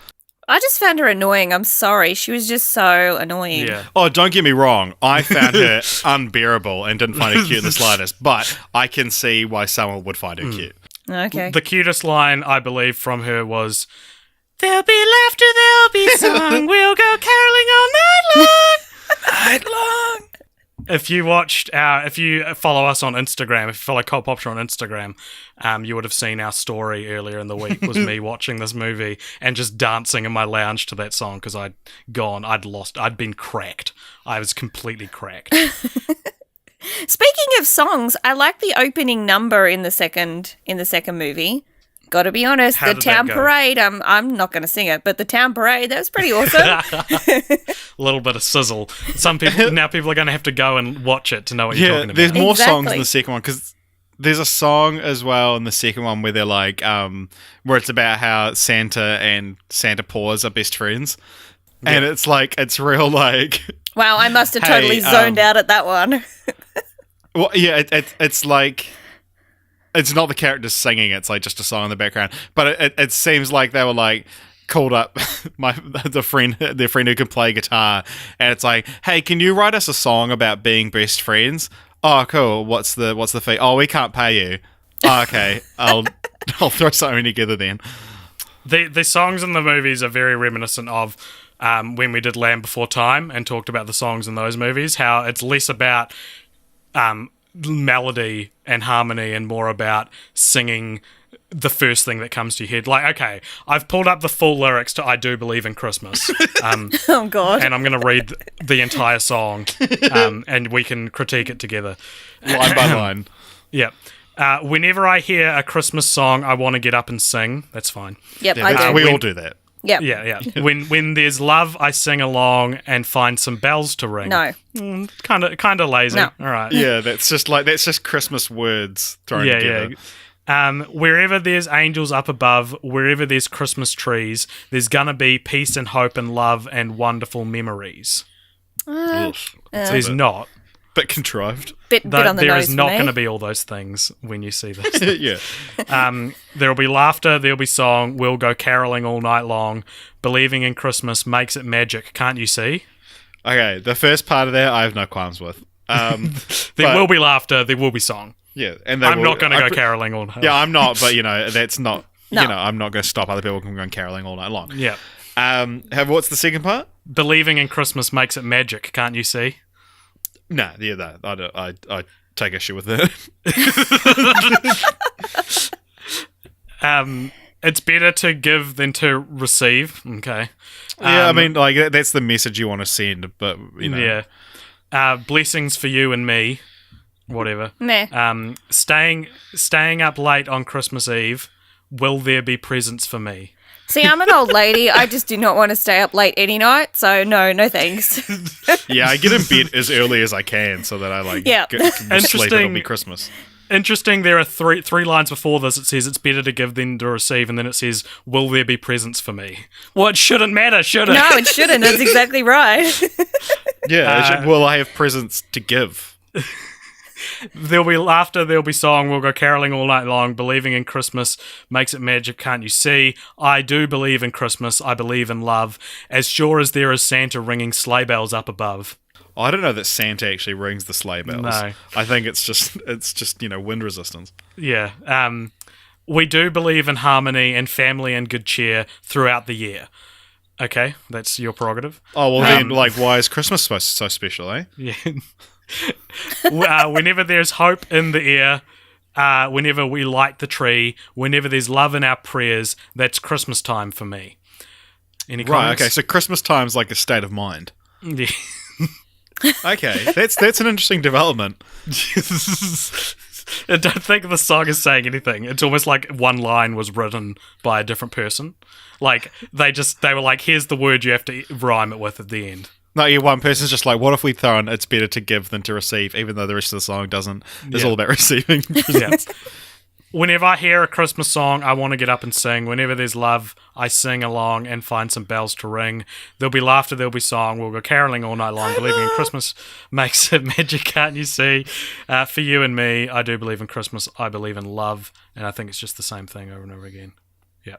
I just found her annoying. I'm sorry. She was just so annoying. Yeah. Oh, don't get me wrong. I found her unbearable and didn't find her cute in the slightest, but I can see why someone would find her cute. Okay. The cutest line, I believe, from her was, There'll be laughter, there'll be song. We'll go caroling all night long. If you follow us on Instagram, if you follow Cult Popture on Instagram, you would have seen our story earlier in the week was me watching this movie and just dancing in my lounge to that song because I'd been cracked. I was completely cracked. Speaking of songs, I like the opening number in the second movie. Gotta be honest, How the did that town go? parade, I'm not going to sing it, but the town parade, that was pretty awesome. A little bit of sizzle. People are going to have to go and watch it to know what you're talking about. There's more songs Exactly. in the second one because there's a song as well in the second one where they're like, where it's about how Santa and Santa Paws are best friends, and it's like it's real like. Wow, I must have Hey, totally zoned out at that one. Well, yeah, it's like. It's not the characters singing; it's like just a song in the background. But it seems like they were like called up their friend who can play guitar, and it's like, hey, can you write us a song about being best friends? Oh, cool. What's the fee? Oh, we can't pay you. Oh, okay, I'll throw something together then. The songs in the movies are very reminiscent of when we did Land Before Time and talked about the songs in those movies, how it's less about melody and harmony and more about singing the first thing that comes to your head. Like, okay, I've pulled up the full lyrics to I Do Believe in Christmas. Oh, God. And I'm going to read the entire song and we can critique it together. Line by line. Yeah. Whenever I hear a Christmas song, I want to get up and sing. That's fine. Yep, Yeah, I do. we all do that. Yep. Yeah. When there's love, I sing along and find some bells to ring. No. Kind of lazy. No. All right. Yeah, that's just Christmas words thrown together. Wherever there's angels up above, wherever there's Christmas trees, there's gonna be peace and hope and love and wonderful memories. Oof. There's not. Bit contrived. Bit on the There nose is for not me. going to be all those things when you see this. Yeah. There'll be laughter, there'll be song, we'll go caroling all night long. Believing in Christmas makes it magic, can't you see? Okay, the first part of that I have no qualms with. There will be laughter, there will be song. Yeah, and I'm not going to go caroling all night. Yeah, I'm not, but that's not. No. I'm not going to stop other people from going caroling all night long. Yeah. What's the second part? Believing in Christmas makes it magic, can't you see? No, I take issue with that. It's better to give than to receive. Okay. Yeah, I mean, like that's the message you want to send, but Yeah. Blessings for you and me. Whatever. Meh. Staying up late on Christmas Eve. Will there be presents for me? See, I'm an old lady. I just do not want to stay up late any night, so no thanks. Yeah, I get in bed as early as I can so that I Yeah. can sleep. It'll Interesting. be Christmas. Interesting, there are three lines before this. It says it's better to give than to receive, and then it says, will there be presents for me? Well, it shouldn't matter, should it? No, it shouldn't. That's exactly right. Yeah, will I have presents to give? There'll be laughter, there'll be song, we'll go caroling all night long. Believing in Christmas makes it magic, can't you see? I do believe in Christmas, I believe in love. As sure as there is Santa ringing sleigh bells up above. I don't know that Santa actually rings the sleigh bells. No. I think it's just wind resistance. Yeah. We do believe in harmony and family and good cheer throughout the year. Okay, that's your prerogative. Oh well, then why is Christmas so special, eh? Yeah. Whenever there's hope in the air, whenever we light the tree, whenever there's love in our prayers, that's Christmas time for me. Any Right. comments? Okay. So Christmas time's like a state of mind. Yeah. Okay, that's an interesting development. I don't think the song is saying anything. It's almost like one line was written by a different person. Like they were like, here's the word you have to rhyme it with at the end. No, yeah, one person's just like, what if we throw in it's better to give than to receive, even though the rest of the song doesn't. It's Yeah. all about receiving. Yeah. Whenever I hear a Christmas song, I want to get up and sing. Whenever there's love, I sing along and find some bells to ring. There'll be laughter, there'll be song. We'll go caroling all night long. Believing in Christmas makes it magic, can't you see? For you and me, I do believe in Christmas. I believe in love. And I think it's just the same thing over and over again. Yeah.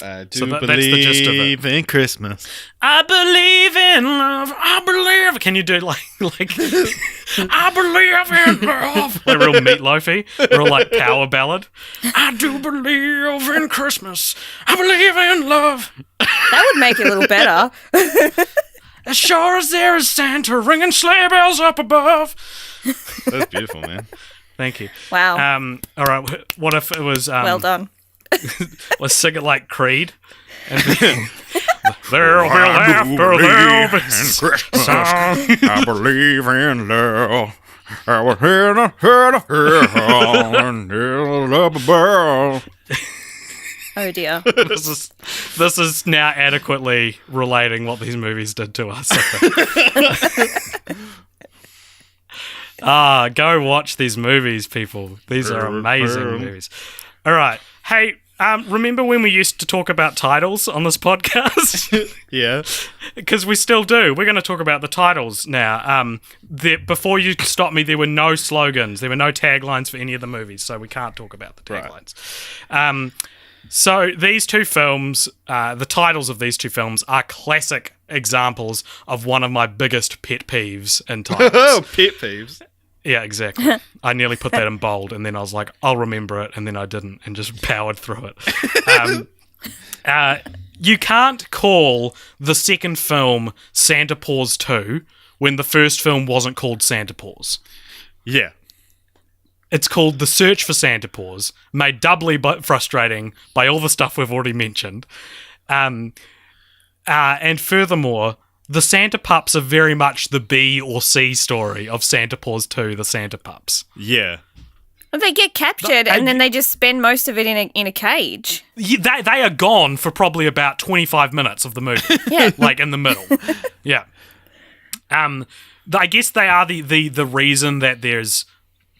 I do So that's the gist of it. believe in Christmas. I believe in love. I believe. Can you do like I believe in love? Like real meatloafy, real like power ballad. I do believe in Christmas. I believe in love. That would make it a little better. As sure as there is Santa ringing sleigh bells up above. That's beautiful, man. Thank you. Wow. All right. What if it was? Well done. Let's sing it like Creed. And then, there'll be laughter, there'll be song. I believe in love. I will hear Oh dear. This is now adequately relating what these movies did to us. I think. Go watch these movies, people. These are amazing movies. All right. Hey, remember when we used to talk about titles on this podcast? Yeah. Because we still do. We're going to talk about the titles now. Before you stop me, there were no slogans. There were no taglines for any of the movies, so we can't talk about the taglines. Right. So these two films, the titles of these two films are classic examples of one of my biggest pet peeves in titles. Oh, pet peeves. Yeah, exactly. I nearly put that in bold, and then I was like, I'll remember it, and then I didn't, and just powered through it. You can't call the second film Santa Paws 2 when the first film wasn't called Santa Paws. Yeah. It's called The Search for Santa Paws, made doubly frustrating by all the stuff we've already mentioned. And furthermore, the Santa Pups are very much the B or C story of Santa Paws 2, The Santa Pups. Yeah. They get captured and then they just spend most of it in a cage. Yeah, they are gone for probably about 25 minutes of the movie. Yeah. Like in the middle. Yeah. I guess they are the reason that there's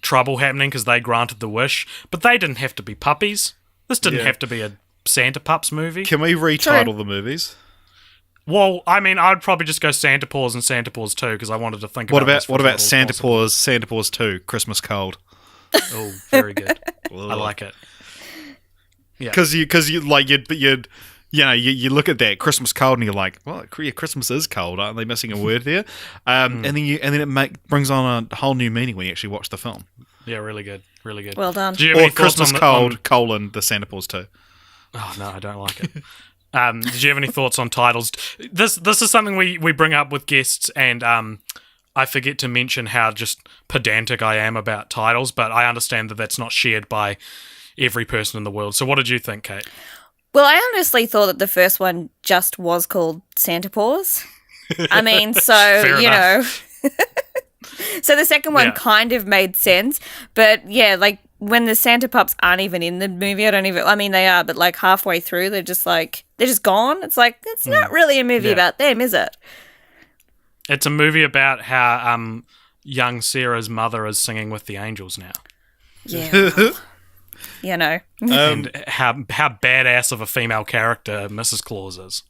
trouble happening because they granted the wish, but they didn't have to be puppies. This didn't have to be a Santa Pups movie. Can we retitle the movies? Well, I mean, I'd probably just go Santa Paws and Santa Paws 2 because I wanted to think about this. What about Santa Paws 2, Christmas Cold? Oh, very good. I like it. Yeah, because you like you'd you look at that Christmas Cold and you're like, well, Christmas is cold, aren't they missing a word there? And then it brings on a whole new meaning when you actually watch the film. Yeah, really good, really good. Well done. Or Christmas Cold, the Santa Paws 2. Oh no, I don't like it. Did you have any thoughts on titles? This is something we bring up with guests, and I forget to mention how just pedantic I am about titles, but I understand that that's not shared by every person in the world. So what did you think, Kate? Well, I honestly thought that the first one just was called Santa Paws. I mean, so, you know. So the second one kind of made sense, but yeah, like when the Santa Pups aren't even in the movie, I mean, they are, but like halfway through, they're just gone. It's like, it's not really a movie about them, is it? It's a movie about how young Sarah's mother is singing with the angels now. Yeah. You know. And how badass of a female character Mrs. Claus is.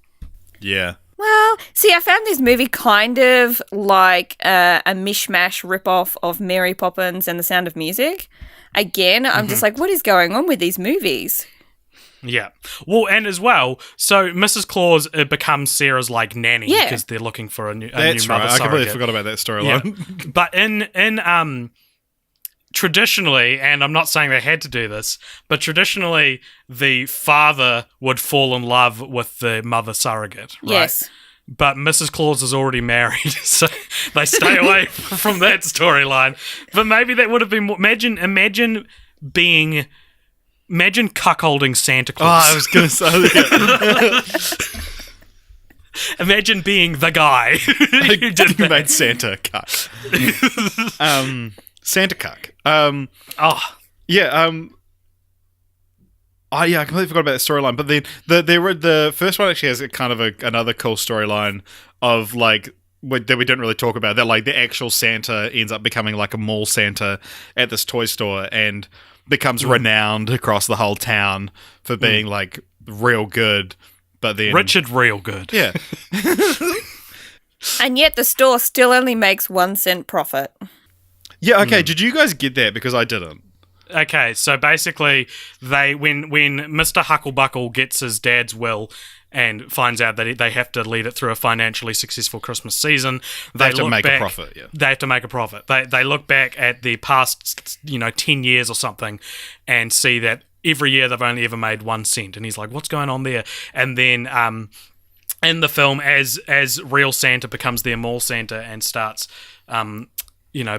Yeah. Well, see, I found this movie kind of like a mishmash ripoff of Mary Poppins and The Sound of Music. Again, I'm just like, what is going on with these movies? Yeah. Well, and as well, so Mrs. Claus becomes Sarah's like nanny because they're looking for a new mother surrogate. I completely forgot about that storyline. Yeah. But in traditionally, and I'm not saying they had to do this, but traditionally the father would fall in love with the mother surrogate, right? Yes. But Mrs. Claus is already married, so they stay away from that storyline. But maybe that would have been more... Imagine cuckolding Santa Claus. Oh, I was going to say Imagine being the guy who did that. made Santa cuck. Santa cuck. I completely forgot about that storyline. But the first one actually has a kind of another cool storyline of like that we didn't really talk about. That like the actual Santa ends up becoming like a mall Santa at this toy store and becomes renowned across the whole town for being like real good. But then Richard real good. Yeah. And yet the store still only makes 1 cent profit. Yeah, okay. Did you guys get that? Because I didn't. okay, so basically, when Mr. Hucklebuckle gets his dad's will and finds out that they have to lead it through a financially successful Christmas season, They have to look make back- a profit, yeah. They have to make a profit. They look back at the past, 10 years or something, and see that every year they've only ever made 1 cent. And he's like, "What's going on there?" And then in the film, as real Santa becomes the immoral Santa and starts,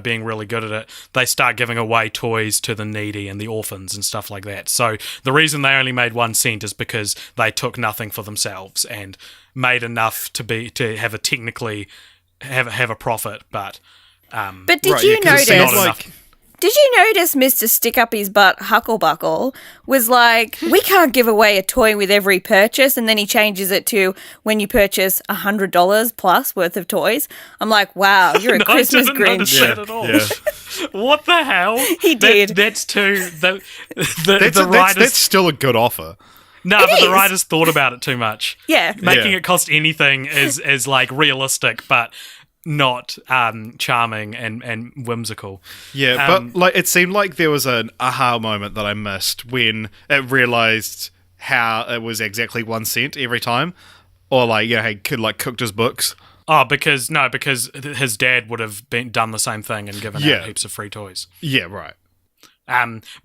being really good at it, they start giving away toys to the needy and the orphans and stuff like that. So the reason they only made 1 cent is because they took nothing for themselves and made enough to have a profit, but did you notice? not enough. Did you notice Mr. Stick Up His Butt Hucklebuckle was like, we can't give away a toy with every purchase, and then he changes it to when you purchase $100 plus worth of toys. I'm like, wow, you're a No, Christmas I didn't Grinch. notice that at all. Yeah. What the hell? He did. That's too. The That's writers. still a good offer. No, but the is. writers thought about it too much. Yeah. Making Yeah. it cost anything is like realistic, but not charming and whimsical. Yeah, but like it seemed like there was an aha moment that I missed when it realized how it was exactly 1 cent every time, or like he could cooked his books. Oh, because his dad would have done the same thing and given out heaps of free toys. Yeah, right.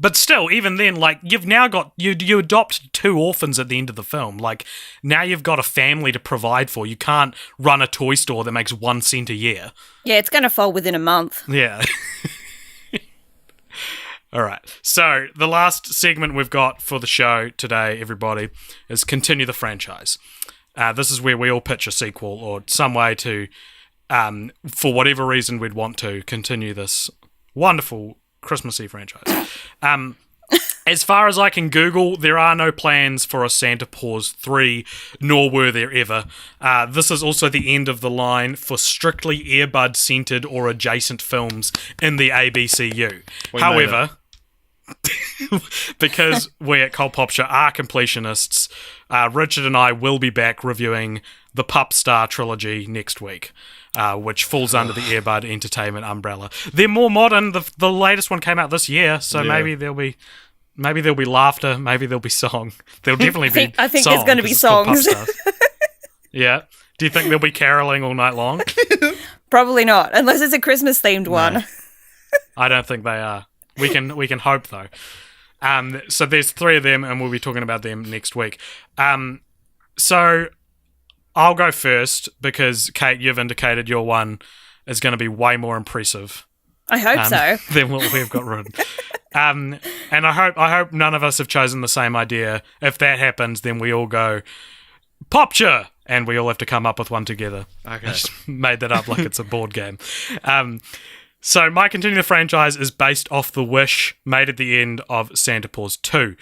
But still, even then, like you've now got you adopt 2 orphans at the end of the film. Like now you've got a family to provide for. You can't run a toy store that makes 1 cent a year. Yeah, it's going to fall within a month. Yeah. All right. So the last segment we've got for the show today, everybody, is continue the franchise. This is where we all pitch a sequel or some way to, for whatever reason we'd want to continue this wonderful Christmassy franchise. As far as I can Google, there are no plans for a Santa Paws 3, nor were there ever. This is also the end of the line for strictly earbud-centered or adjacent films in the ABCU. However, because we at Cultpopture are completionists, Richard and I will be back reviewing the Pup Star trilogy next week. Which falls under the Earbud Entertainment umbrella. They're more modern. The latest one came out this year, so maybe there'll be laughter, maybe there'll be song. There'll definitely be. I think song, there's going to be 'cause it's called Pup songs. Stars. Yeah. Do you think there'll be caroling all night long? Probably not, unless it's a Christmas themed one. I don't think they are. We can hope though. So there's 3 of them, and we'll be talking about them next week. So I'll go first because Kate, you've indicated your one is going to be way more impressive. I hope so. Than what we've got written. And I hope none of us have chosen the same idea. If that happens, then we all go Popture, and we all have to come up with one together. Okay. I just made that up like it's a board game. So my Continue the Franchise is based off the wish made at the end of Santa Paws 2.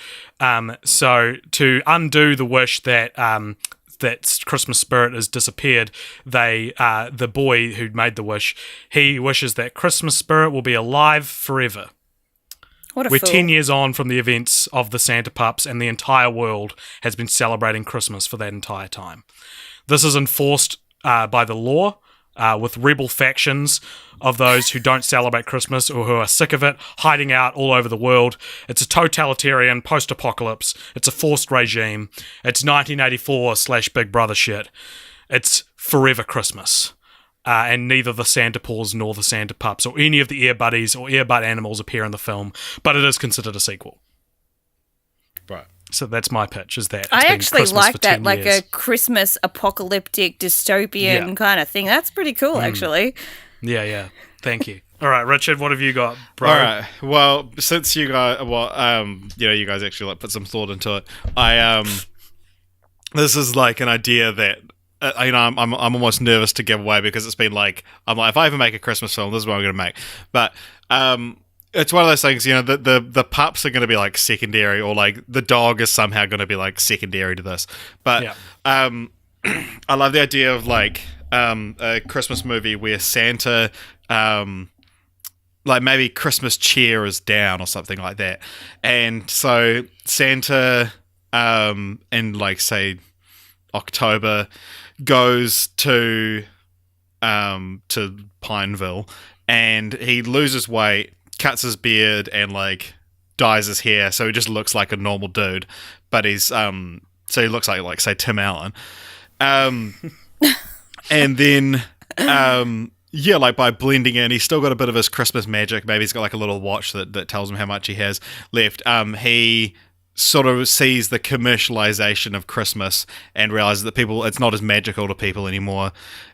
So to undo the wish that that Christmas spirit has disappeared, the boy who made the wish, he wishes that Christmas spirit will be alive forever. What a We're fool. 10 years on from the events of the Santa Pups, and the entire world has been celebrating Christmas for that entire time. This is enforced by the law, with rebel factions of those who don't celebrate Christmas or who are sick of it, hiding out all over the world. It's a totalitarian post-apocalypse. It's a forced regime. It's 1984/Big Brother shit. It's forever Christmas. And neither the Santa Paws nor the Santa Pups or any of the Ear Buddies or Earbud animals appear in the film, but it is considered a sequel. Right. So that's my pitch, is that it's I been actually Christmas for like that, 10 like years. a Christmas apocalyptic dystopian Yeah. kind of thing. That's pretty cool, actually. Yeah. Thank you. All right, Richard, what have you got, bro? All right. Well, since you guys, you guys actually put some thought into it. This is like an idea that I'm almost nervous to give away because it's been like if I ever make a Christmas film, this is what I'm going to make. But it's one of those things, the pups are going to be like secondary, or like the dog is somehow going to be like secondary to this. But Yeah. I love the idea of like a Christmas movie where Santa, like maybe Christmas cheer is down or something like that, and so Santa, in like say October, goes to Pineville, and he loses weight, cuts his beard, and like dyes his hair, so he just looks like a normal dude. But he's so he looks like say Tim Allen. And then yeah, like by blending in, he's still got a bit of his Christmas magic. Maybe he's got like a little watch that tells him how much he has left. He sort of sees the commercialization of Christmas and realizes that it's not as magical to people anymore.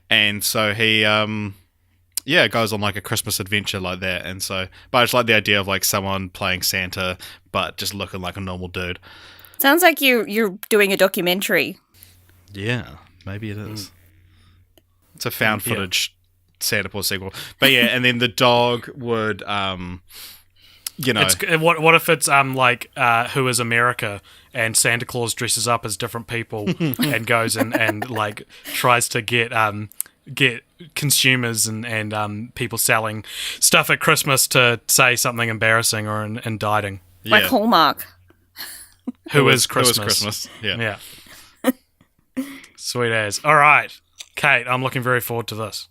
And so he, goes on like a Christmas adventure like that. And so, but I just like the idea of like someone playing Santa, but just looking like a normal dude. Sounds like you're doing a documentary. Yeah, maybe it is. It's a found footage Santa Paws sequel. But yeah, and then the dog would, what if it's like Who is America, and Santa Claus dresses up as different people and goes and like tries to get consumers and people selling stuff at Christmas to say something embarrassing or indicting. Like Hallmark. Who is Christmas? Yeah. Sweet as. All right, Kate, I'm looking very forward to this.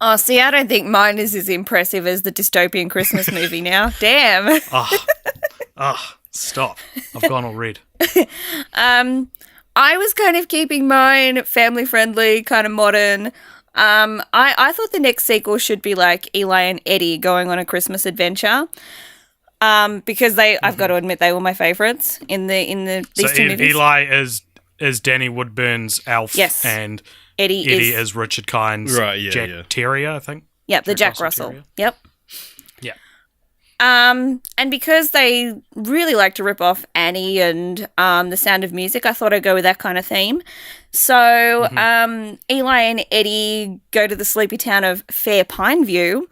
Oh, see, I don't think mine is as impressive as the dystopian Christmas movie now. Damn. Stop. I've gone all red. I was kind of keeping mine family-friendly, kind of modern. I thought the next sequel should be like Eli and Eddie going on a Christmas adventure. Because I've got to admit, they were my favourites in these two movies. Eli is Danny Woodburn's Alf, yes, and Eddie is Richard Kine's Jack Terrier, I think. Yep, the Jack Russell. Terrier. Yep. Yeah. And because they really like to rip off Annie and The Sound of Music, I thought I'd go with that kind of theme. So Eli and Eddie go to the sleepy town of Fair Pineview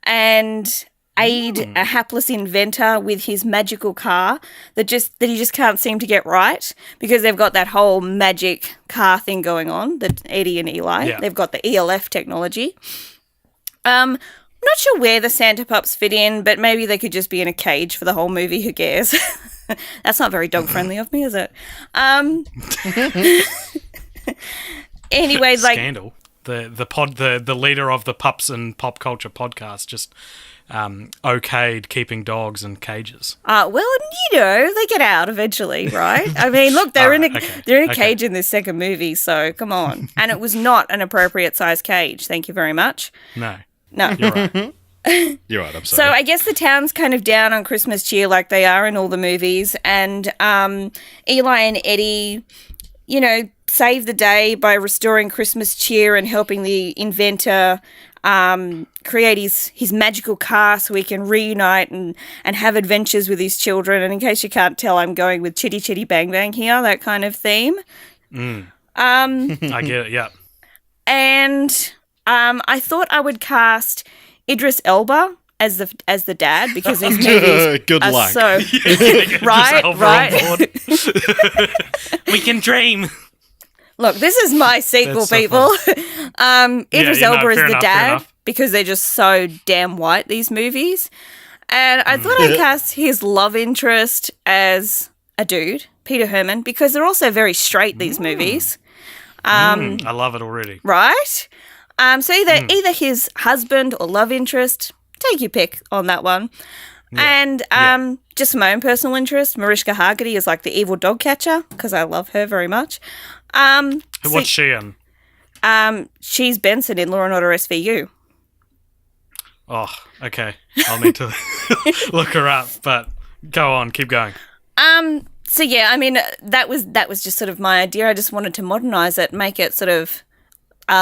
and aid a hapless inventor with his magical car that he just can't seem to get right, because they've got that whole magic car thing going on, that Eddie and Eli. Yeah. They've got the ELF technology. I'm not sure where the Santa pups fit in, but maybe they could just be in a cage for the whole movie. Who cares? That's not very dog friendly of me, is it? Anyway, like Scandal. The leader of the Pups''n''PopCulture podcast just okayed keeping dogs in cages. Well, they get out eventually, right? I mean, look, they're in a cage in this second movie, so come on. And it was not an appropriate size cage. Thank you very much. No, you're right. You're right. I'm sorry. So I guess the town's kind of down on Christmas cheer, like they are in all the movies, and Eli and Eddie, save the day by restoring Christmas cheer and helping the inventor create his magical car so he can reunite and have adventures with his children. And in case you can't tell, I'm going with Chitty Chitty Bang Bang here, that kind of theme. I get it, yeah. And I thought I would cast Idris Elba as the dad, because his movies Good are luck. so right. We can dream. Look, this is my sequel, So people. Idris Elba is the dad, because they're just so damn white, these movies. And I thought I'd cast his love interest as a dude, Peter Herman, because they're also very straight, these movies. I love it already. Right? So either his husband or love interest, take your pick on that one. Yeah. And just my own personal interest, Mariska Hargitay is like the evil dog catcher, because I love her very much. What's she in? She's Benson in Law & Order SVU. Oh, okay. I'll need to look her up, but go on, keep going. So yeah, I mean, that was just sort of my idea. I just wanted to modernise it, make it sort of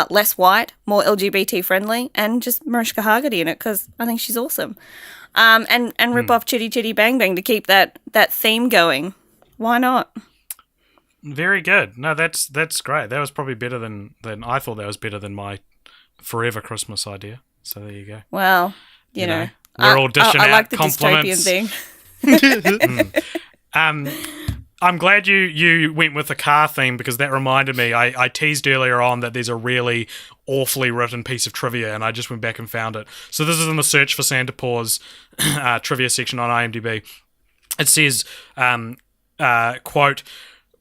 less white, more LGBT friendly, and just Mariska Hargitay in it, because I think she's awesome. And rip off Chitty Chitty Bang Bang to keep that theme going. Why not? Very good. No, that's great. That was probably better than I thought. That was better than my forever Christmas idea. So there you go. Well, you know we're all dishing out like the compliments. dystopian thing. I'm glad you went with the car theme, because that reminded me. I teased earlier on that there's a really awfully written piece of trivia, and I just went back and found it. So this is in the Search for Santa Paws trivia section on IMDb. It says, quote,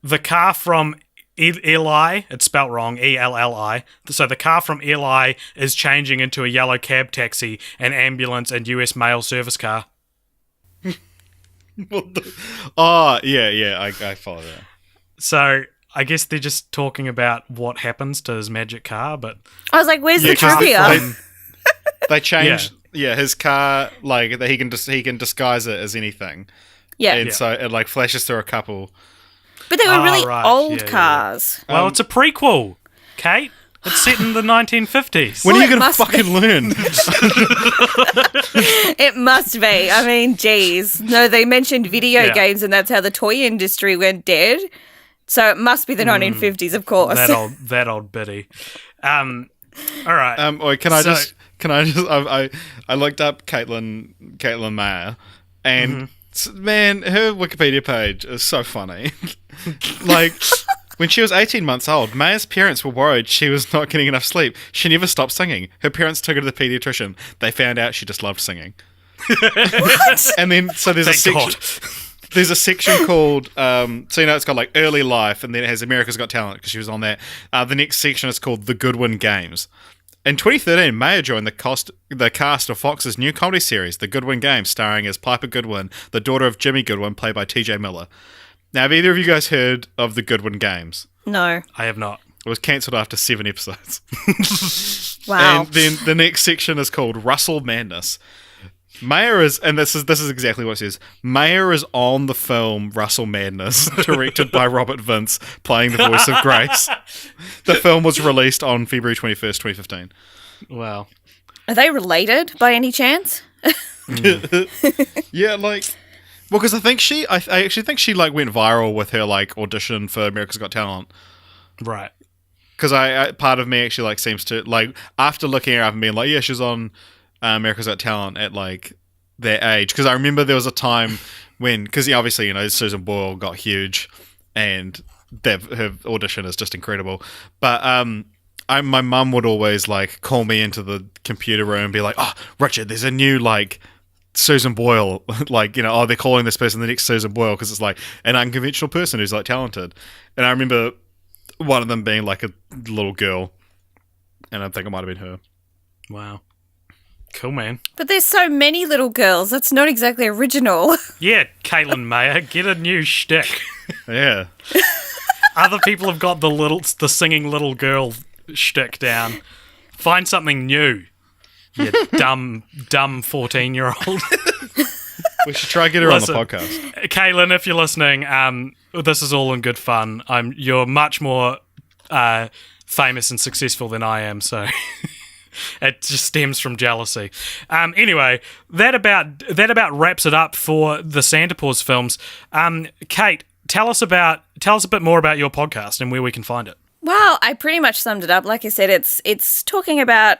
"The car from Eli," it's spelt wrong, E-L-L-I. So the car from Eli is changing into a yellow cab taxi, an ambulance, and US mail service car. Oh, yeah, I follow that. So I guess they're just talking about what happens to his magic car, but I was like, where's the 'cause trivia? They changed, his car, like, he can disguise it as anything. Yeah. And so it, like, flashes through a couple. But they were really right. old Yeah. cars. well, it's a prequel, Kate. It's set in the 1950s. When Well, are you it going to must be. fucking learn? It must be. I mean, geez. No, they mentioned video Yeah. games, and that's how the toy industry went dead. So it must be the 1950s, of course. that old biddy. All right. Wait, can I just I looked up Caitlin Mayer, and man, her Wikipedia page is so funny. Like, when she was 18 months old, Mayer's parents were worried she was not getting enough sleep. She never stopped singing. Her parents took her to the pediatrician. They found out she just loved singing. What? And then so there's a Thank section. God. There's a section called, so it's got like early life, and then it has America's Got Talent because she was on that. The next section is called The Goodwin Games. In 2013, Mayer joined the cast of Fox's new comedy series, The Goodwin Games, starring as Piper Goodwin, the daughter of Jimmy Goodwin, played by T.J. Miller. Now, have either of you guys heard of The Goodwin Games? No. I have not. It was cancelled after 7 episodes. Wow. And then the next section is called Russell Madness. Mayer is, and this is exactly what it says. Mayer is on the film Russell Madness, directed by Robert Vince, playing the voice of Grace. The film was released on February 21st, 2015. Wow. Are they related by any chance? Yeah, like, well, because I actually think she like went viral with her like audition for America's Got Talent. Right. Because I part of me actually like seems to like after looking her up and being like, yeah, she's on America's Got Talent at like their age. Because I remember there was a time when, because obviously Susan Boyle got huge, and her audition is just incredible. But my mum would always like call me into the computer room and be like, "Oh, Richard, there's a new like Susan Boyle, like they're calling this person the next Susan Boyle because it's like an unconventional person who's like talented." And I remember one of them being like a little girl, and I think it might have been her. Wow. Cool, man. But there's so many little girls. That's not exactly original. Yeah, Caitlin Mayer, get a new shtick. Yeah. Other people have got the singing little girl shtick down. Find something new. You dumb 14-year-old. We should try to get her Listen, on the podcast. Caitlin, if you're listening, this is all in good fun. You're much more famous and successful than I am, so it just stems from jealousy. Anyway, that about wraps it up for the Santa Paws films. Kate, tell us a bit more about your podcast and where we can find it. Well, I pretty much summed it up. Like I said, it's talking about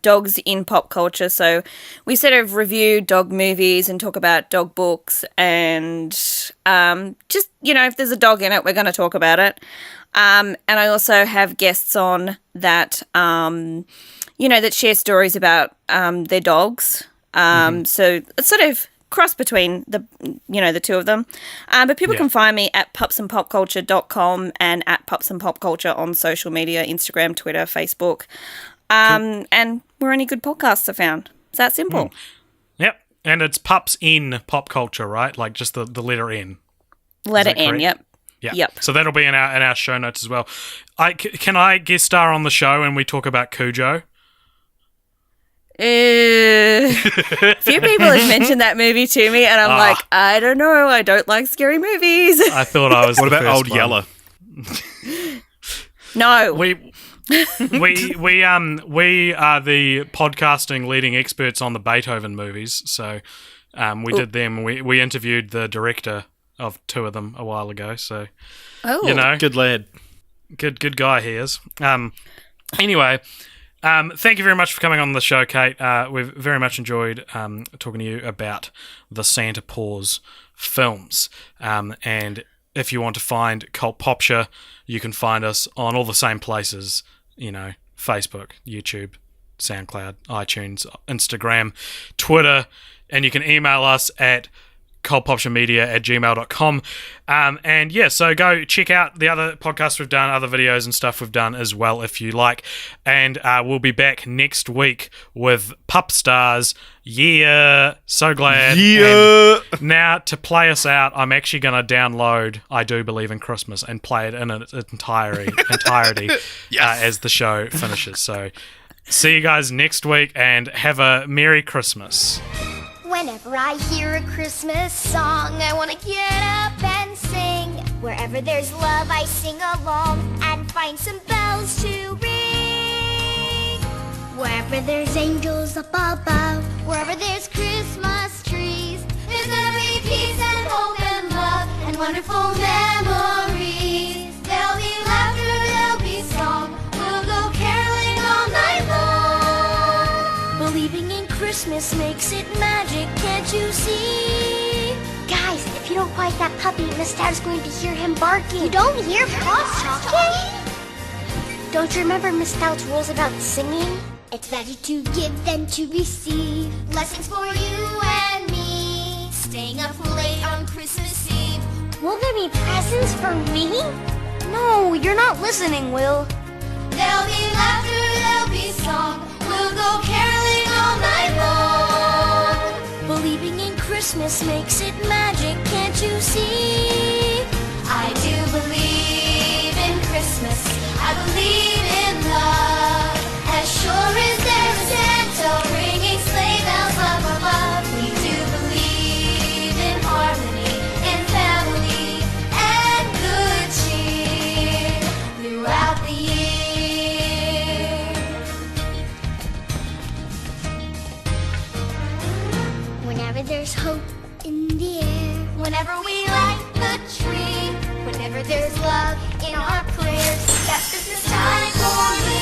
dogs in pop culture. So we sort of review dog movies and talk about dog books, and just if there's a dog in it, we're going to talk about it. And I also have guests on that that share stories about their dogs. So it's sort of cross between the two of them. But people can find me at pups'n'popculture.com and at pups'n'popculture on social media, Instagram, Twitter, Facebook. And where any good podcasts are found. It's that simple. Yep. And it's Pups in Pop Culture, right? Like just the letter N. Letter Is that N, correct? yep. Yeah. Yep. So that'll be in our show notes as well. Can I guest star on the show and we talk about Cujo? A few people have mentioned that movie to me, and I'm like, I don't know. I don't like scary movies. I thought I was. What the about first Old one. Yeller? No. We are the podcasting leading experts on the Beethoven movies. So we did them. We interviewed the director of 2 of them a while ago. So Good lad. good guy he is. Anyway. Thank you very much for coming on the show, Kate. We've very much enjoyed talking to you about the Santa Paws films. And if you want to find Cult Popture, you can find us on all the same places, Facebook, YouTube, SoundCloud, iTunes, Instagram, Twitter, and you can email us at cultpoptionmedia@gmail.com. And yeah, so go check out the other podcasts we've done, other videos and stuff we've done as well if you like. And we'll be back next week with Pup Stars. Yeah, so glad. Yeah. And now to play us out, I'm actually going to download I Do Believe in Christmas and play it in its entirety as the show finishes. So see you guys next week and have a Merry Christmas. Whenever I hear a Christmas song, I want to get up and sing. Wherever there's love, I sing along and find some bells to ring. Wherever there's angels up above, wherever there's Christmas trees, there's gonna be peace and hope and love and wonderful memories. There'll be laughter, there'll be song, we'll go caroling all night long. Believing in Christmas makes it magic, can't you see? Guys, if you don't quiet that puppy, Miss Dad's going to hear him barking. You don't hear Paws talking? Don't you remember Miss Stout's rules about singing? It's better to give than to receive. Blessings for you and me. Staying up late on Christmas Eve. Will there be presents for me? No, you're not listening, Will. There'll be laughter, there'll be song. We'll go caroling all night long. Believing in Christmas makes it magic, can't you see? I do believe in Christmas. I believe in love. As sure as there's a Santa ringing sleigh bells up above. We do believe in harmony, in family, and good cheer throughout the year. Whenever there's hope in the air, whenever we light the tree, whenever there's love in our prayers, that's Christmas time for me.